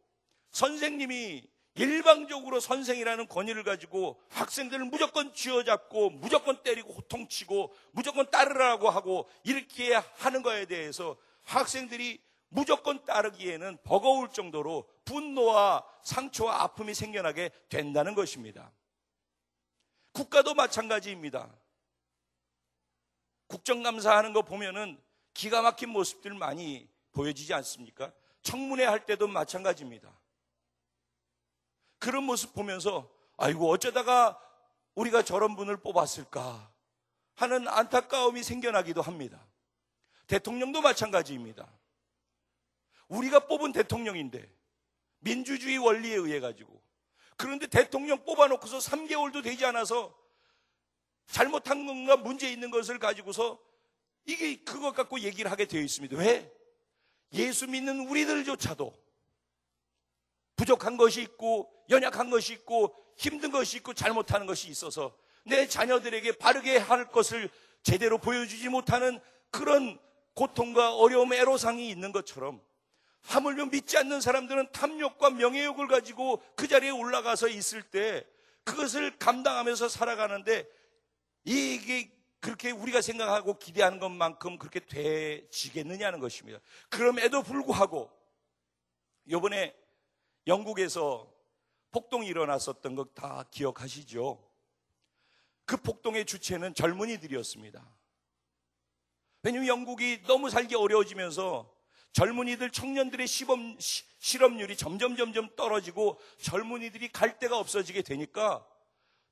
선생님이 일방적으로 선생이라는 권위를 가지고 학생들을 무조건 쥐어잡고 무조건 때리고 호통치고 무조건 따르라고 하고 이렇게 하는 거에 대해서 학생들이 무조건 따르기에는 버거울 정도로 분노와 상처와 아픔이 생겨나게 된다는 것입니다. 국가도 마찬가지입니다. 국정감사하는 거 보면은 기가 막힌 모습들 많이 보여지지 않습니까? 청문회 할 때도 마찬가지입니다. 그런 모습 보면서 아이고 어쩌다가 우리가 저런 분을 뽑았을까 하는 안타까움이 생겨나기도 합니다. 대통령도 마찬가지입니다. 우리가 뽑은 대통령인데 민주주의 원리에 의해 가지고, 그런데 대통령 뽑아놓고서 3개월도 되지 않아서 잘못한 건가 문제 있는 것을 가지고서 이게 그것 갖고 얘기를 하게 되어 있습니다. 왜? 예수 믿는 우리들조차도 부족한 것이 있고 연약한 것이 있고 힘든 것이 있고 잘못하는 것이 있어서 내 자녀들에게 바르게 할 것을 제대로 보여주지 못하는 그런 고통과 어려움, 애로사항이 있는 것처럼 하물며 믿지 않는 사람들은 탐욕과 명예욕을 가지고 그 자리에 올라가서 있을 때 그것을 감당하면서 살아가는데 이게 그렇게 우리가 생각하고 기대하는 것만큼 그렇게 되지겠느냐는 것입니다. 그럼에도 불구하고 이번에 영국에서 폭동이 일어났었던 것 다 기억하시죠? 그 폭동의 주체는 젊은이들이었습니다. 왜냐하면 영국이 너무 살기 어려워지면서 젊은이들, 청년들의 실업률이 점점 떨어지고 젊은이들이 갈 데가 없어지게 되니까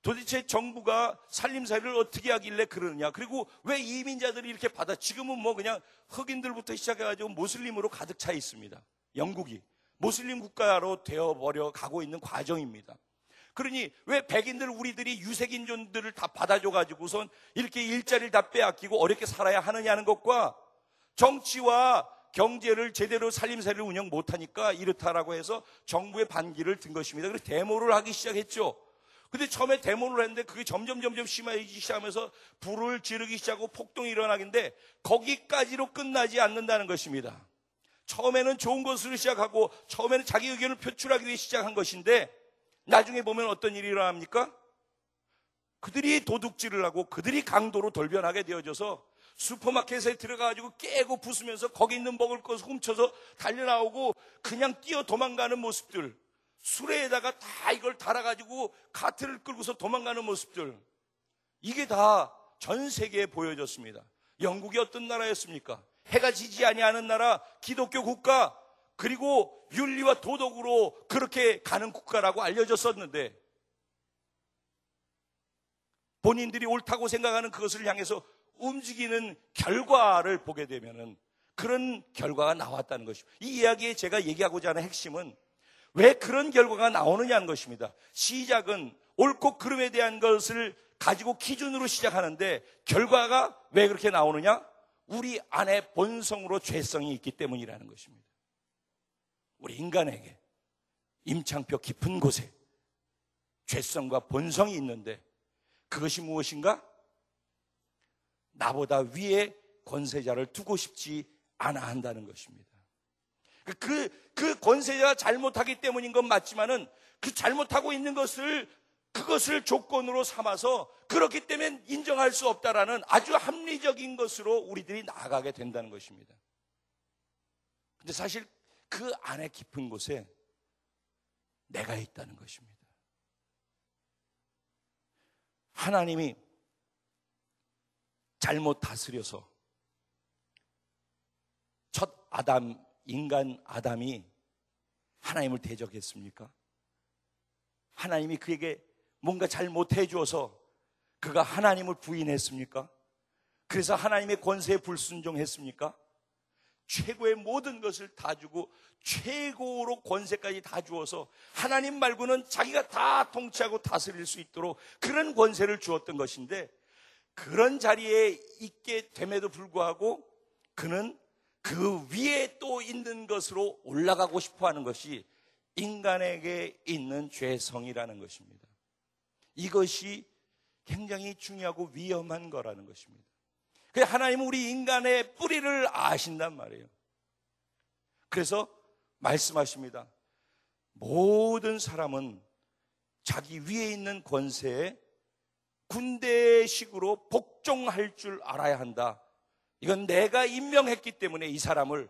도대체 정부가 살림살이를 어떻게 하길래 그러느냐. 그리고 왜 이민자들이 이렇게 지금은 뭐 그냥 흑인들부터 시작해가지고 모슬림으로 가득 차 있습니다. 영국이 모슬림 국가로 되어버려 가고 있는 과정입니다. 그러니 왜 백인들, 우리들이 유색인종들을 다 받아줘가지고선 이렇게 일자리를 다 빼앗기고 어렵게 살아야 하느냐는 것과 정치와 경제를 제대로 살림살이를 운영 못하니까 이렇다라고 해서 정부의 반기를 든 것입니다. 그래서 데모를 하기 시작했죠. 근데 처음에 데모를 했는데 그게 점점 심해지기 시작하면서 불을 지르기 시작하고 폭동이 일어나긴데 거기까지로 끝나지 않는다는 것입니다. 처음에는 좋은 것으로 시작하고 처음에는 자기 의견을 표출하기 위해 시작한 것인데 나중에 보면 어떤 일이 일어납니까? 그들이 도둑질을 하고 그들이 강도로 돌변하게 되어져서 슈퍼마켓에 들어가가지고 깨고 부수면서 거기 있는 먹을 것을 훔쳐서 달려나오고 그냥 뛰어 도망가는 모습들, 수레에다가 다 이걸 달아가지고 카트를 끌고서 도망가는 모습들, 이게 다 전 세계에 보여졌습니다. 영국이 어떤 나라였습니까? 해가 지지 아니하는 나라, 기독교 국가, 그리고 윤리와 도덕으로 그렇게 가는 국가라고 알려졌었는데 본인들이 옳다고 생각하는 그것을 향해서 움직이는 결과를 보게 되면은 그런 결과가 나왔다는 것입니다. 이 이야기에 제가 얘기하고자 하는 핵심은 왜 그런 결과가 나오느냐는 것입니다. 시작은 옳고 그름에 대한 것을 가지고 기준으로 시작하는데 결과가 왜 그렇게 나오느냐? 우리 안에 본성으로 죄성이 있기 때문이라는 것입니다. 우리 인간에게 임창표 깊은 곳에 죄성과 본성이 있는데 그것이 무엇인가? 나보다 위에 권세자를 두고 싶지 않아 한다는 것입니다. 그 권세자가 잘못하기 때문인 건 맞지만은 그 잘못하고 있는 그것을 조건으로 삼아서 그렇기 때문에 인정할 수 없다라는 아주 합리적인 것으로 우리들이 나아가게 된다는 것입니다. 근데 사실 그 안에 깊은 곳에 내가 있다는 것입니다. 하나님이 잘못 다스려서 첫 아담, 인간 아담이 하나님을 대적했습니까? 하나님이 그에게 뭔가 잘못해 주어서 그가 하나님을 부인했습니까? 그래서 하나님의 권세에 불순종했습니까? 최고의 모든 것을 다 주고 최고로 권세까지 다 주어서 하나님 말고는 자기가 다 통치하고 다스릴 수 있도록 그런 권세를 주었던 것인데 그런 자리에 있게 됨에도 불구하고 그는 그 위에 또 있는 것으로 올라가고 싶어 하는 것이 인간에게 있는 죄성이라는 것입니다. 이것이 굉장히 중요하고 위험한 거라는 것입니다. 하나님은 우리 인간의 뿌리를 아신단 말이에요. 그래서 말씀하십니다. 모든 사람은 자기 위에 있는 권세에 군대식으로 복종할 줄 알아야 한다. 이건 내가 임명했기 때문에 이 사람을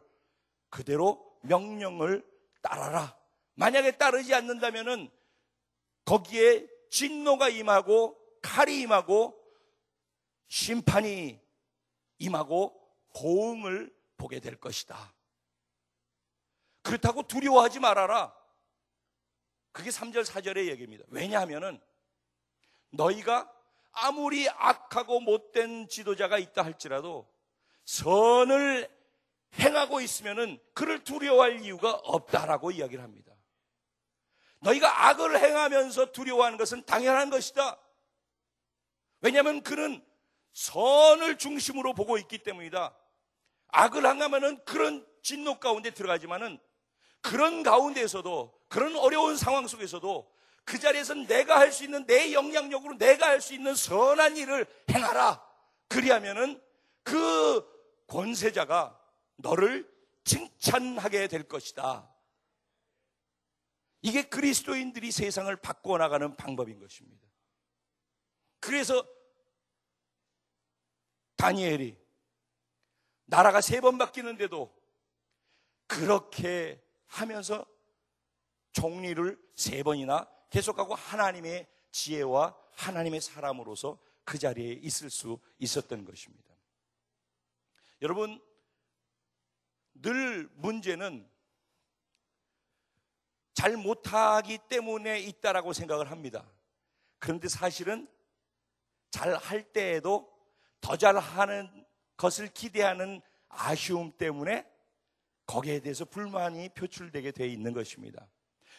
그대로 명령을 따라라. 만약에 따르지 않는다면은 거기에 진노가 임하고 칼이 임하고 심판이 임하고 고응을 보게 될 것이다. 그렇다고 두려워하지 말아라. 그게 3절 4절의 얘기입니다. 왜냐하면은 너희가 아무리 악하고 못된 지도자가 있다 할지라도 선을 행하고 있으면은 그를 두려워할 이유가 없다라고 이야기를 합니다. 너희가 악을 행하면서 두려워하는 것은 당연한 것이다. 왜냐하면 그는 선을 중심으로 보고 있기 때문이다. 악을 행하면은 그런 진노 가운데 들어가지만은 그런 가운데에서도 그런 어려운 상황 속에서도 그 자리에서 내가 할 수 있는 내 영향력으로 내가 할 수 있는 선한 일을 행하라. 그리하면은 그 권세자가 너를 극찬하게 될 것이다. 이게 그리스도인들이 세상을 바꾸어 나가는 방법인 것입니다. 그래서 다니엘이 나라가 3번 바뀌는데도 그렇게 하면서 종리를 3번이나 계속하고 하나님의 지혜와 하나님의 사람으로서 그 자리에 있을 수 있었던 것입니다. 여러분, 늘 문제는 잘 못하기 때문에 있다라고 생각을 합니다. 그런데 사실은 잘할 때에도 더 잘하는 것을 기대하는 아쉬움 때문에 거기에 대해서 불만이 표출되게 되어 있는 것입니다.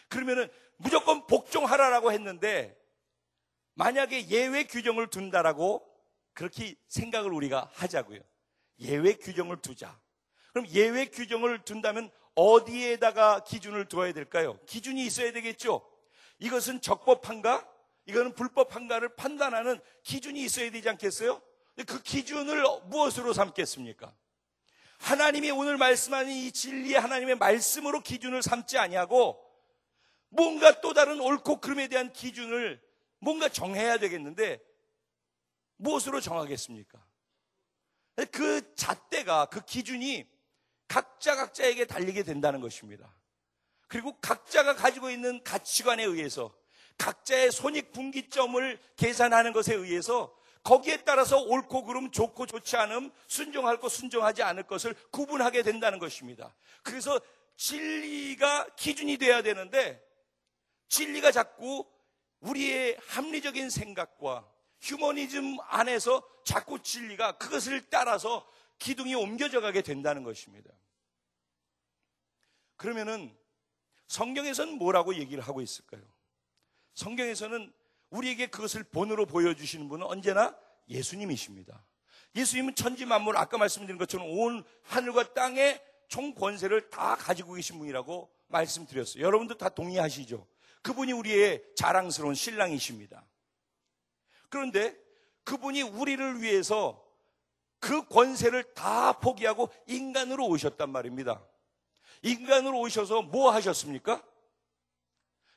그러면은 무조건 복종하라라고 했는데 만약에 예외 규정을 둔다라고 그렇게 생각을 우리가 하자고요. 예외 규정을 두자. 그럼 예외 규정을 둔다면 어디에다가 기준을 두어야 될까요? 기준이 있어야 되겠죠. 이것은 적법한가? 이거는 불법한가를 판단하는 기준이 있어야 되지 않겠어요? 그 기준을 무엇으로 삼겠습니까? 하나님이 오늘 말씀하는 이 진리의 하나님의 말씀으로 기준을 삼지 아니하고 뭔가 또 다른 옳고 그름에 대한 기준을 뭔가 정해야 되겠는데 무엇으로 정하겠습니까? 그 잣대가, 그 기준이 각자에게 달리게 된다는 것입니다. 그리고 각자가 가지고 있는 가치관에 의해서 각자의 손익분기점을 계산하는 것에 의해서 거기에 따라서 옳고 그름, 좋고 좋지 않음, 순종할 것, 순종하지 않을 것을 구분하게 된다는 것입니다. 그래서 진리가 기준이 돼야 되는데 진리가 자꾸 우리의 합리적인 생각과 휴머니즘 안에서 자꾸 진리가 그것을 따라서 기둥이 옮겨져 가게 된다는 것입니다. 그러면은 성경에서는 뭐라고 얘기를 하고 있을까요? 성경에서는 우리에게 그것을 본으로 보여주시는 분은 언제나 예수님이십니다. 예수님은 천지 만물, 아까 말씀드린 것처럼 온 하늘과 땅의 총 권세를 다 가지고 계신 분이라고 말씀드렸어요. 여러분도 다 동의하시죠? 그분이 우리의 자랑스러운 신랑이십니다. 그런데 그분이 우리를 위해서 그 권세를 다 포기하고 인간으로 오셨단 말입니다. 인간으로 오셔서 뭐 하셨습니까?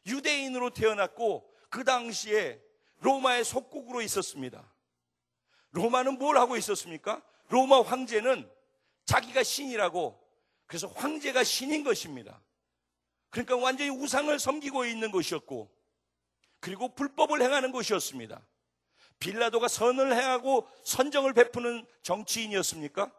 유대인으로 태어났고 그 당시에 로마의 속국으로 있었습니다. 로마는 뭘 하고 있었습니까? 로마 황제는 자기가 신이라고, 그래서 황제가 신인 것입니다. 그러니까 완전히 우상을 섬기고 있는 것이었고, 그리고 불법을 행하는 것이었습니다. 빌라도가 선을 행하고 선정을 베푸는 정치인이었습니까?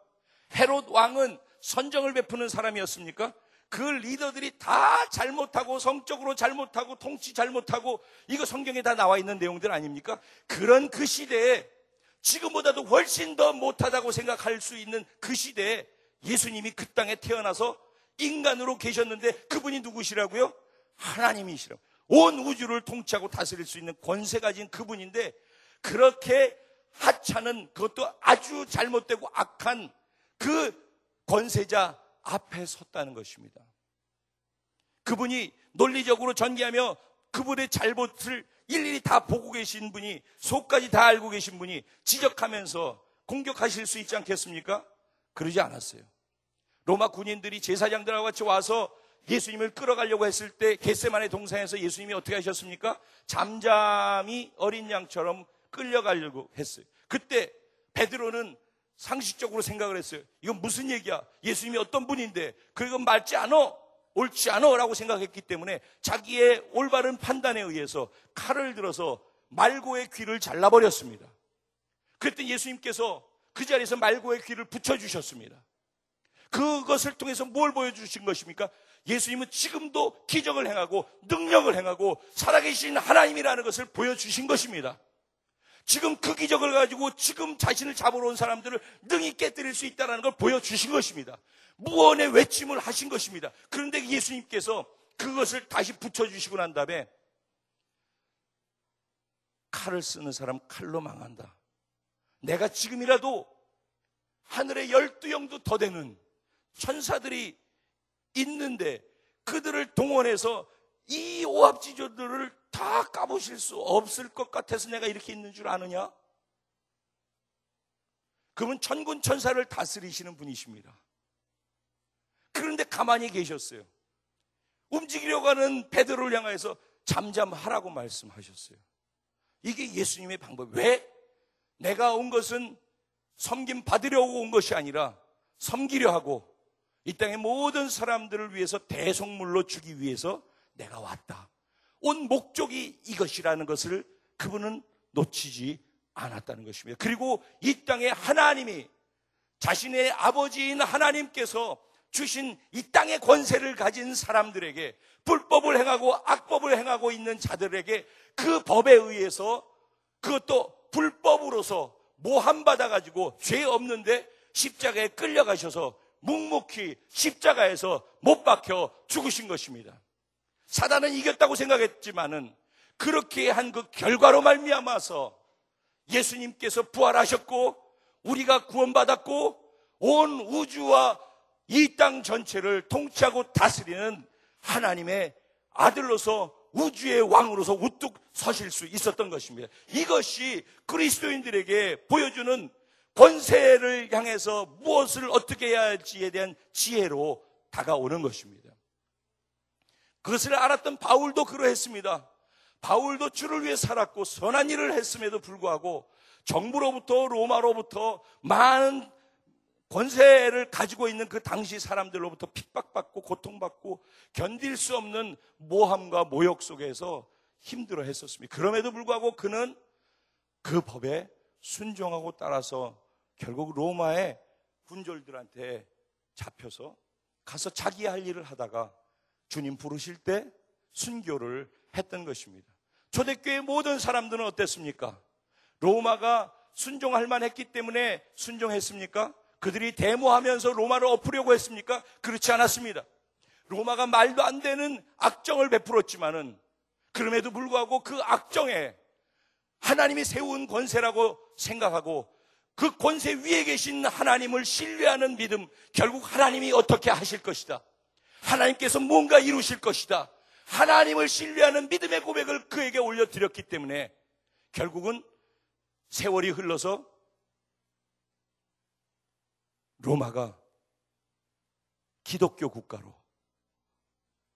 헤롯 왕은 선정을 베푸는 사람이었습니까? 그 리더들이 다 잘못하고 성적으로 잘못하고 통치 잘못하고, 이거 성경에 다 나와 있는 내용들 아닙니까? 그런 그 시대에 지금보다도 훨씬 더 못하다고 생각할 수 있는 그 시대에 예수님이 그 땅에 태어나서 인간으로 계셨는데 그분이 누구시라고요? 하나님이시라고. 온 우주를 통치하고 다스릴 수 있는 권세 가진 그분인데 그렇게 하찮은, 그것도 아주 잘못되고 악한 그 권세자 앞에 섰다는 것입니다. 그분이 논리적으로 전개하며 그분의 잘못을 일일이 다 보고 계신 분이, 속까지 다 알고 계신 분이 지적하면서 공격하실 수 있지 않겠습니까? 그러지 않았어요. 로마 군인들이 제사장들하고 같이 와서 예수님을 끌어가려고 했을 때 겟세마네 동산에서 예수님이 어떻게 하셨습니까? 잠잠히 어린 양처럼 끌려가려고 했어요. 그때 베드로는 상식적으로 생각을 했어요. 이건 무슨 얘기야? 예수님이 어떤 분인데 그건 맞지 않아, 옳지 않아 라고 생각했기 때문에 자기의 올바른 판단에 의해서 칼을 들어서 말고의 귀를 잘라버렸습니다. 그랬더니 예수님께서 그 자리에서 말고의 귀를 붙여주셨습니다. 그것을 통해서 뭘 보여주신 것입니까? 예수님은 지금도 기적을 행하고 능력을 행하고 살아계신 하나님이라는 것을 보여주신 것입니다. 지금 그 기적을 가지고 지금 자신을 잡으러 온 사람들을 능히 깨뜨릴 수 있다는 걸 보여주신 것입니다. 무언의 외침을 하신 것입니다. 그런데 예수님께서 그것을 다시 붙여주시고 난 다음에 칼을 쓰는 사람 칼로 망한다. 내가 지금이라도 하늘의 12영도 더 되는 천사들이 있는데 그들을 동원해서 이 오합지졸들을 다 까보실 수 없을 것 같아서 내가 이렇게 있는 줄 아느냐? 그분 천군 천사를 다스리시는 분이십니다. 그런데 가만히 계셨어요. 움직이려고 하는 베드로를 향해서 잠잠하라고 말씀하셨어요. 이게 예수님의 방법. 왜? 내가 온 것은 섬김 받으려고 온 것이 아니라 섬기려 하고 이 땅의 모든 사람들을 위해서 대속물로 주기 위해서 내가 왔다. 온 목적이 이것이라는 것을 그분은 놓치지 않았다는 것입니다. 그리고 이 땅에 하나님이 자신의 아버지인 하나님께서 주신 이 땅의 권세를 가진 사람들에게 불법을 행하고 악법을 행하고 있는 자들에게 그 법에 의해서 그것도 불법으로서 모함받아가지고 죄 없는데 십자가에 끌려가셔서 묵묵히 십자가에서 못 박혀 죽으신 것입니다. 사단은 이겼다고 생각했지만은 그렇게 한 그 결과로 말미암아서 예수님께서 부활하셨고 우리가 구원받았고 온 우주와 이 땅 전체를 통치하고 다스리는 하나님의 아들로서 우주의 왕으로서 우뚝 서실 수 있었던 것입니다. 이것이 그리스도인들에게 보여주는 권세를 향해서 무엇을 어떻게 해야 할지에 대한 지혜로 다가오는 것입니다. 그것을 알았던 바울도 그러했습니다. 바울도 주를 위해 살았고 선한 일을 했음에도 불구하고 정부로부터 로마로부터 많은 권세를 가지고 있는 그 당시 사람들로부터 핍박받고 고통받고 견딜 수 없는 모함과 모욕 속에서 힘들어 했었습니다. 그럼에도 불구하고 그는 그 법에 순종하고 따라서 결국 로마의 군졸들한테 잡혀서 가서 자기 할 일을 하다가 주님 부르실 때 순교를 했던 것입니다. 초대교회 모든 사람들은 어땠습니까? 로마가 순종할 만했기 때문에 순종했습니까? 그들이 데모하면서 로마를 엎으려고 했습니까? 그렇지 않았습니다. 로마가 말도 안 되는 악정을 베풀었지만은 그럼에도 불구하고 그 악정에 하나님이 세운 권세라고 생각하고 그 권세 위에 계신 하나님을 신뢰하는 믿음, 결국 하나님이 어떻게 하실 것이다. 하나님께서 뭔가 이루실 것이다. 하나님을 신뢰하는 믿음의 고백을 그에게 올려드렸기 때문에 결국은 세월이 흘러서 로마가 기독교 국가로,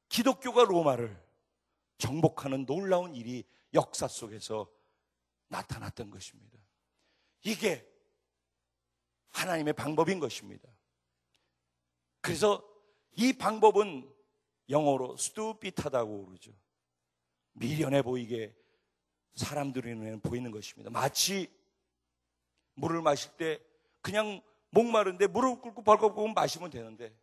기독교가 로마를 정복하는 놀라운 일이 역사 속에서 나타났던 것입니다. 이게 하나님의 방법인 것입니다. 그래서 이 방법은 영어로 stupid하다고 그러죠. 미련해 보이게 사람들의 눈에는 보이는 것입니다. 마치 물을 마실 때 그냥 목마른데 무릎 꿇고 벌컥 마시면 되는데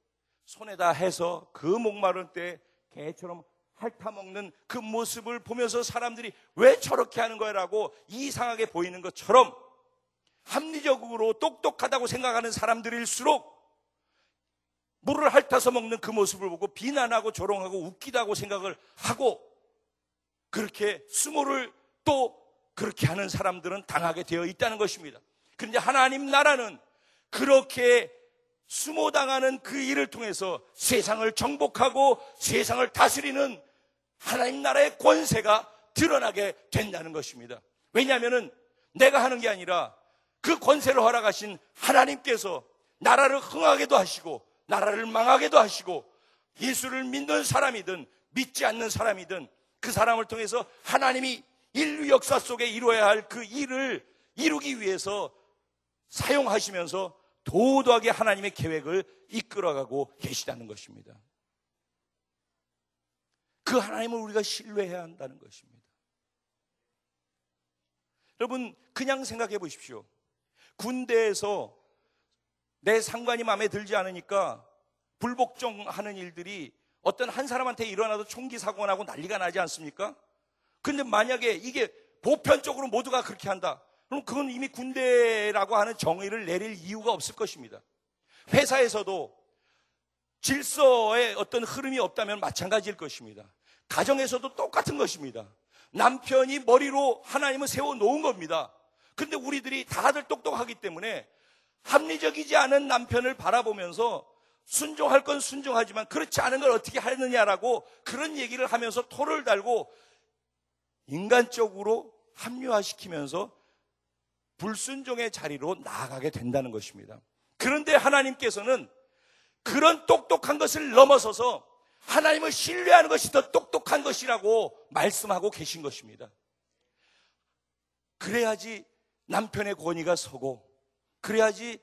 손에다 해서 그 목마른 때 개처럼 핥아먹는 그 모습을 보면서 사람들이 왜 저렇게 하는 거야 라고 이상하게 보이는 것처럼 합리적으로 똑똑하다고 생각하는 사람들일수록 물을 핥아서 먹는 그 모습을 보고 비난하고 조롱하고 웃기다고 생각을 하고 그렇게 수모를 또 그렇게 하는 사람들은 당하게 되어 있다는 것입니다. 그런데 하나님 나라는 그렇게 수모당하는 그 일을 통해서 세상을 정복하고 세상을 다스리는 하나님 나라의 권세가 드러나게 된다는 것입니다. 왜냐하면 내가 하는 게 아니라 그 권세를 허락하신 하나님께서 나라를 흥하게도 하시고 나라를 망하게도 하시고 예수를 믿는 사람이든 믿지 않는 사람이든 그 사람을 통해서 하나님이 인류 역사 속에 이루어야 할 그 일을 이루기 위해서 사용하시면서 도도하게 하나님의 계획을 이끌어가고 계시다는 것입니다. 그 하나님을 우리가 신뢰해야 한다는 것입니다. 여러분 그냥 생각해 보십시오. 군대에서 내 상관이 마음에 들지 않으니까 불복종하는 일들이 어떤 한 사람한테 일어나도 총기 사고가 나고 난리가 나지 않습니까? 근데 만약에 이게 보편적으로 모두가 그렇게 한다. 그럼 그건 이미 군대라고 하는 정의를 내릴 이유가 없을 것입니다. 회사에서도 질서에 어떤 흐름이 없다면 마찬가지일 것입니다. 가정에서도 똑같은 것입니다. 남편이 머리로 하나님을 세워놓은 겁니다. 그런데 우리들이 다들 똑똑하기 때문에 합리적이지 않은 남편을 바라보면서 순종할 건 순종하지만 그렇지 않은 걸 어떻게 하느냐라고 그런 얘기를 하면서 토를 달고 인간적으로 합리화시키면서 불순종의 자리로 나아가게 된다는 것입니다. 그런데 하나님께서는 그런 똑똑한 것을 넘어서서 하나님을 신뢰하는 것이 더 똑똑한 것이라고 말씀하고 계신 것입니다. 그래야지 남편의 권위가 서고, 그래야지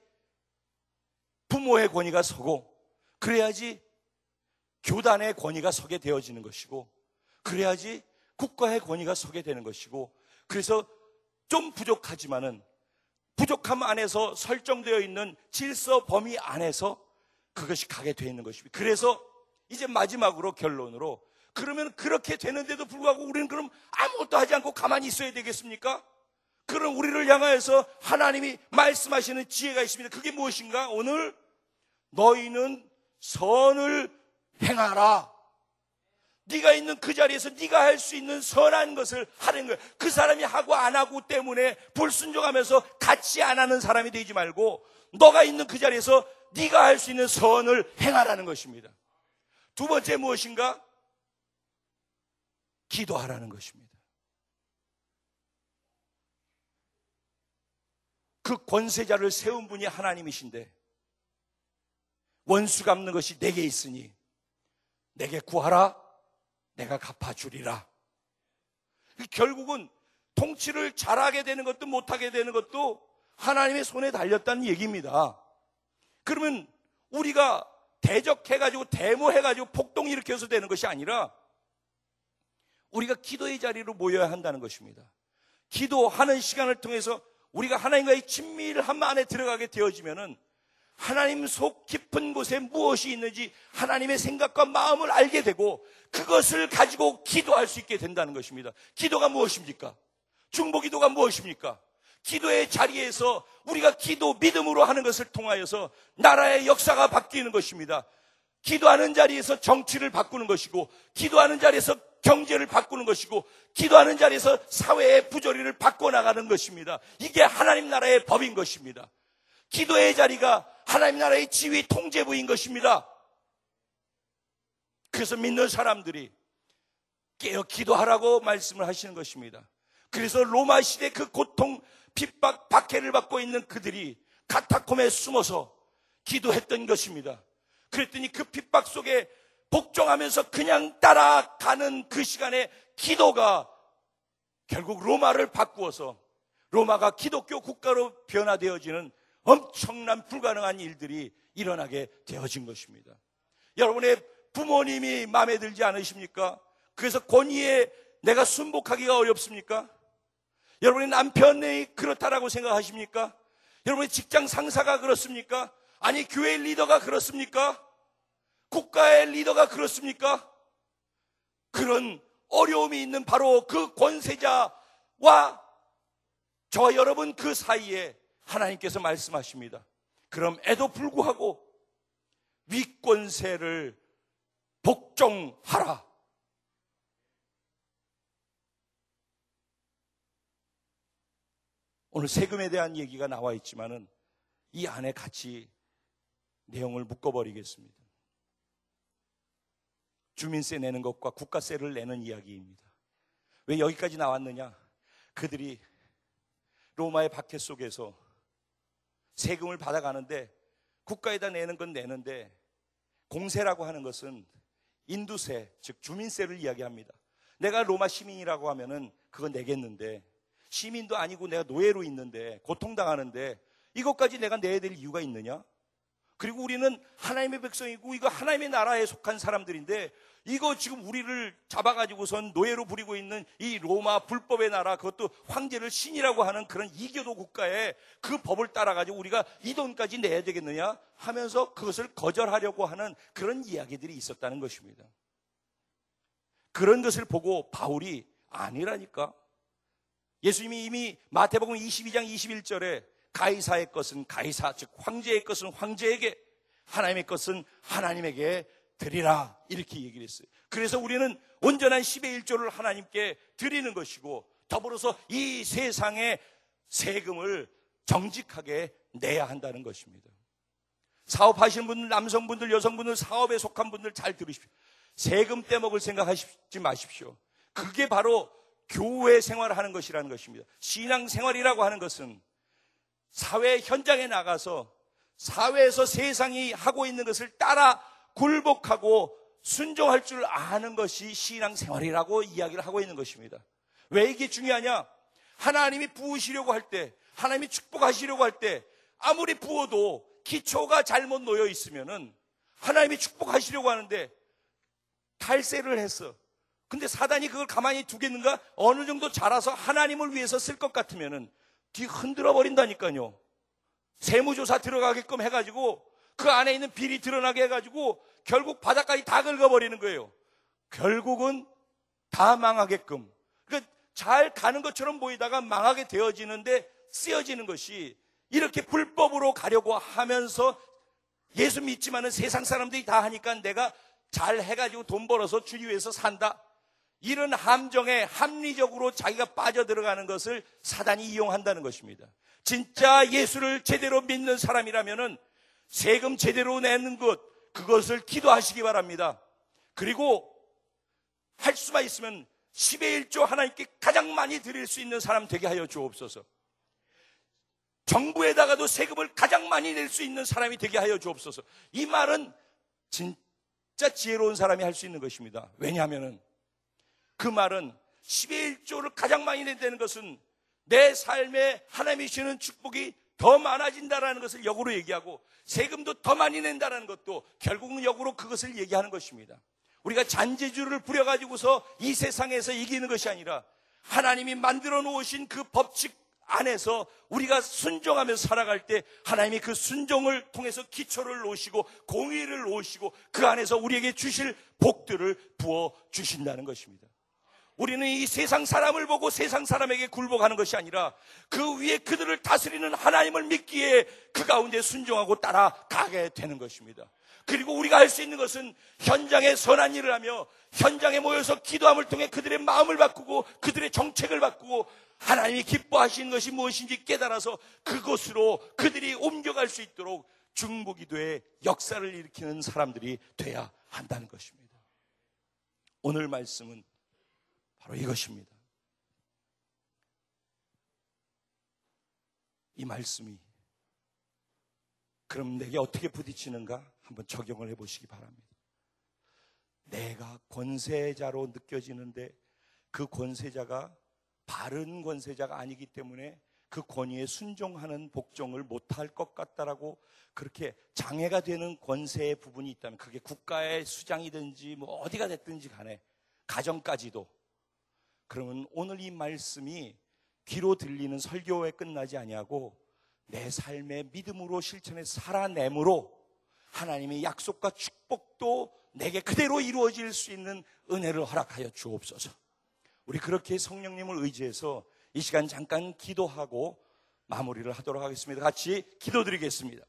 부모의 권위가 서고, 그래야지 교단의 권위가 서게 되어지는 것이고, 그래야지 국가의 권위가 서게 되는 것이고, 그래서 좀 부족하지만은 부족함 안에서 설정되어 있는 질서 범위 안에서 그것이 가게 되어 있는 것입니다. 그래서 이제 마지막으로 결론으로, 그러면 그렇게 되는데도 불구하고 우리는 그럼 아무것도 하지 않고 가만히 있어야 되겠습니까? 그럼 우리를 향하여서 하나님이 말씀하시는 지혜가 있습니다. 그게 무엇인가? 오늘 너희는 선을 행하라. 네가 있는 그 자리에서 네가 할 수 있는 선한 것을 하는 거예요. 그 사람이 하고 안 하고 때문에 불순종하면서 같이 안 하는 사람이 되지 말고, 너가 있는 그 자리에서 네가 할 수 있는 선을 행하라는 것입니다. 두 번째 무엇인가? 기도하라는 것입니다. 그 권세자를 세운 분이 하나님이신데, 원수 갚는 것이 내게 있으니 내게 구하라, 내가 갚아주리라. 결국은 통치를 잘하게 되는 것도 못하게 되는 것도 하나님의 손에 달렸다는 얘기입니다. 그러면 우리가 대적해가지고 데모해가지고 폭동 일으켜서 되는 것이 아니라 우리가 기도의 자리로 모여야 한다는 것입니다. 기도하는 시간을 통해서 우리가 하나님과의 친밀함 안에 들어가게 되어지면은 하나님 속 깊은 곳에 무엇이 있는지 하나님의 생각과 마음을 알게 되고 그것을 가지고 기도할 수 있게 된다는 것입니다. 기도가 무엇입니까? 중보기도가 무엇입니까? 기도의 자리에서 우리가 기도 믿음으로 하는 것을 통하여서 나라의 역사가 바뀌는 것입니다. 기도하는 자리에서 정치를 바꾸는 것이고, 기도하는 자리에서 경제를 바꾸는 것이고, 기도하는 자리에서 사회의 부조리를 바꿔나가는 것입니다. 이게 하나님 나라의 법인 것입니다. 기도의 자리가 하나님 나라의 지휘 통제부인 것입니다. 그래서 믿는 사람들이 깨어 기도하라고 말씀을 하시는 것입니다. 그래서 로마 시대 그 고통, 핍박, 박해를 받고 있는 그들이 카타콤에 숨어서 기도했던 것입니다. 그랬더니 그 핍박 속에 복종하면서 그냥 따라가는 그 시간에 기도가 결국 로마를 바꾸어서 로마가 기독교 국가로 변화되어지는 엄청난 불가능한 일들이 일어나게 되어진 것입니다. 여러분의 부모님이 마음에 들지 않으십니까? 그래서 권위에 내가 순복하기가 어렵습니까? 여러분의 남편이 그렇다라고 생각하십니까? 여러분의 직장 상사가 그렇습니까? 아니 교회 리더가 그렇습니까? 국가의 리더가 그렇습니까? 그런 어려움이 있는 바로 그 권세자와 저와 여러분 그 사이에 하나님께서 말씀하십니다. 그럼에도 불구하고 위권세를 복종하라. 오늘 세금에 대한 얘기가 나와 있지만은 이 안에 같이 내용을 묶어버리겠습니다. 주민세 내는 것과 국가세를 내는 이야기입니다. 왜 여기까지 나왔느냐? 그들이 로마의 박해 속에서 세금을 받아가는데 국가에다 내는 건 내는데 공세라고 하는 것은 인두세, 즉 주민세를 이야기합니다. 내가 로마 시민이라고 하면은 그건 내겠는데 시민도 아니고 내가 노예로 있는데 고통당하는데 이것까지 내가 내야 될 이유가 있느냐? 그리고 우리는 하나님의 백성이고 이거 하나님의 나라에 속한 사람들인데 이거 지금 우리를 잡아가지고선 노예로 부리고 있는 이 로마 불법의 나라, 그것도 황제를 신이라고 하는 그런 이교도 국가에 그 법을 따라가지고 우리가 이 돈까지 내야 되겠느냐 하면서 그것을 거절하려고 하는 그런 이야기들이 있었다는 것입니다. 그런 것을 보고 바울이 아니라니까. 예수님이 이미 마태복음 22장 21절에 가이사의 것은 가이사, 즉 황제의 것은 황제에게, 하나님의 것은 하나님에게 드리라, 이렇게 얘기를 했어요. 그래서 우리는 온전한 10의 1조를 하나님께 드리는 것이고 더불어서 이 세상의 세금을 정직하게 내야 한다는 것입니다. 사업하시는 분들, 남성분들, 여성분들, 사업에 속한 분들 잘 들으십시오. 세금 떼먹을 생각하지 마십시오. 그게 바로 교회 생활을 하는 것이라는 것입니다. 신앙생활이라고 하는 것은 사회 현장에 나가서 사회에서 세상이 하고 있는 것을 따라 굴복하고 순종할 줄 아는 것이 신앙생활이라고 이야기를 하고 있는 것입니다. 왜 이게 중요하냐? 하나님이 부으시려고 할 때, 하나님이 축복하시려고 할 때 아무리 부어도 기초가 잘못 놓여 있으면은 하나님이 축복하시려고 하는데 탈세를 했어. 근데 사단이 그걸 가만히 두겠는가? 어느 정도 자라서 하나님을 위해서 쓸 것 같으면은 뒤 흔들어 버린다니까요. 세무조사 들어가게끔 해가지고 그 안에 있는 비리 드러나게 해가지고 결국 바닥까지 다 긁어버리는 거예요. 결국은 다 망하게끔. 그러니까 잘 가는 것처럼 보이다가 망하게 되어지는데 쓰여지는 것이 이렇게 불법으로 가려고 하면서 예수 믿지만은 세상 사람들이 다 하니까 내가 잘 해가지고 돈 벌어서 주님 위해서 산다. 이런 함정에 합리적으로 자기가 빠져들어가는 것을 사단이 이용한다는 것입니다. 진짜 예수를 제대로 믿는 사람이라면은 세금 제대로 내는 것, 그것을 기도하시기 바랍니다. 그리고 할 수만 있으면 10의 1조 하나님께 가장 많이 드릴 수 있는 사람 되게 하여 주옵소서. 정부에다가도 세금을 가장 많이 낼 수 있는 사람이 되게 하여 주옵소서. 이 말은 진짜 지혜로운 사람이 할 수 있는 것입니다. 왜냐하면 그 말은 10의 1조를 가장 많이 낸다는 것은 내 삶에 하나님이 주시는 축복이 더 많아진다는 것을 역으로 얘기하고 세금도 더 많이 낸다는 것도 결국은 역으로 그것을 얘기하는 것입니다. 우리가 잔재주를 부려가지고서 이 세상에서 이기는 것이 아니라 하나님이 만들어 놓으신 그 법칙 안에서 우리가 순종하면서 살아갈 때 하나님이 그 순종을 통해서 기초를 놓으시고 공의를 놓으시고 그 안에서 우리에게 주실 복들을 부어 주신다는 것입니다. 우리는 이 세상 사람을 보고 세상 사람에게 굴복하는 것이 아니라 그 위에 그들을 다스리는 하나님을 믿기에 그 가운데 순종하고 따라가게 되는 것입니다. 그리고 우리가 할 수 있는 것은 현장에 선한 일을 하며 현장에 모여서 기도함을 통해 그들의 마음을 바꾸고 그들의 정책을 바꾸고 하나님이 기뻐하시는 것이 무엇인지 깨달아서 그곳으로 그들이 옮겨갈 수 있도록 중보기도의 역사를 일으키는 사람들이 돼야 한다는 것입니다. 오늘 말씀은 바로 이것입니다. 이 말씀이 그럼 내게 어떻게 부딪히는가 한번 적용을 해보시기 바랍니다. 내가 권세자로 느껴지는데 그 권세자가 바른 권세자가 아니기 때문에 그 권위에 순종하는 복종을 못할 것 같다라고 그렇게 장애가 되는 권세의 부분이 있다면 그게 국가의 수장이든지 뭐 어디가 됐든지 간에 가정까지도 그러면 오늘 이 말씀이 귀로 들리는 설교에 끝나지 아니하고 내 삶의 믿음으로 실천해 살아내므로 하나님의 약속과 축복도 내게 그대로 이루어질 수 있는 은혜를 허락하여 주옵소서. 우리 그렇게 성령님을 의지해서 이 시간 잠깐 기도하고 마무리를 하도록 하겠습니다. 같이 기도드리겠습니다.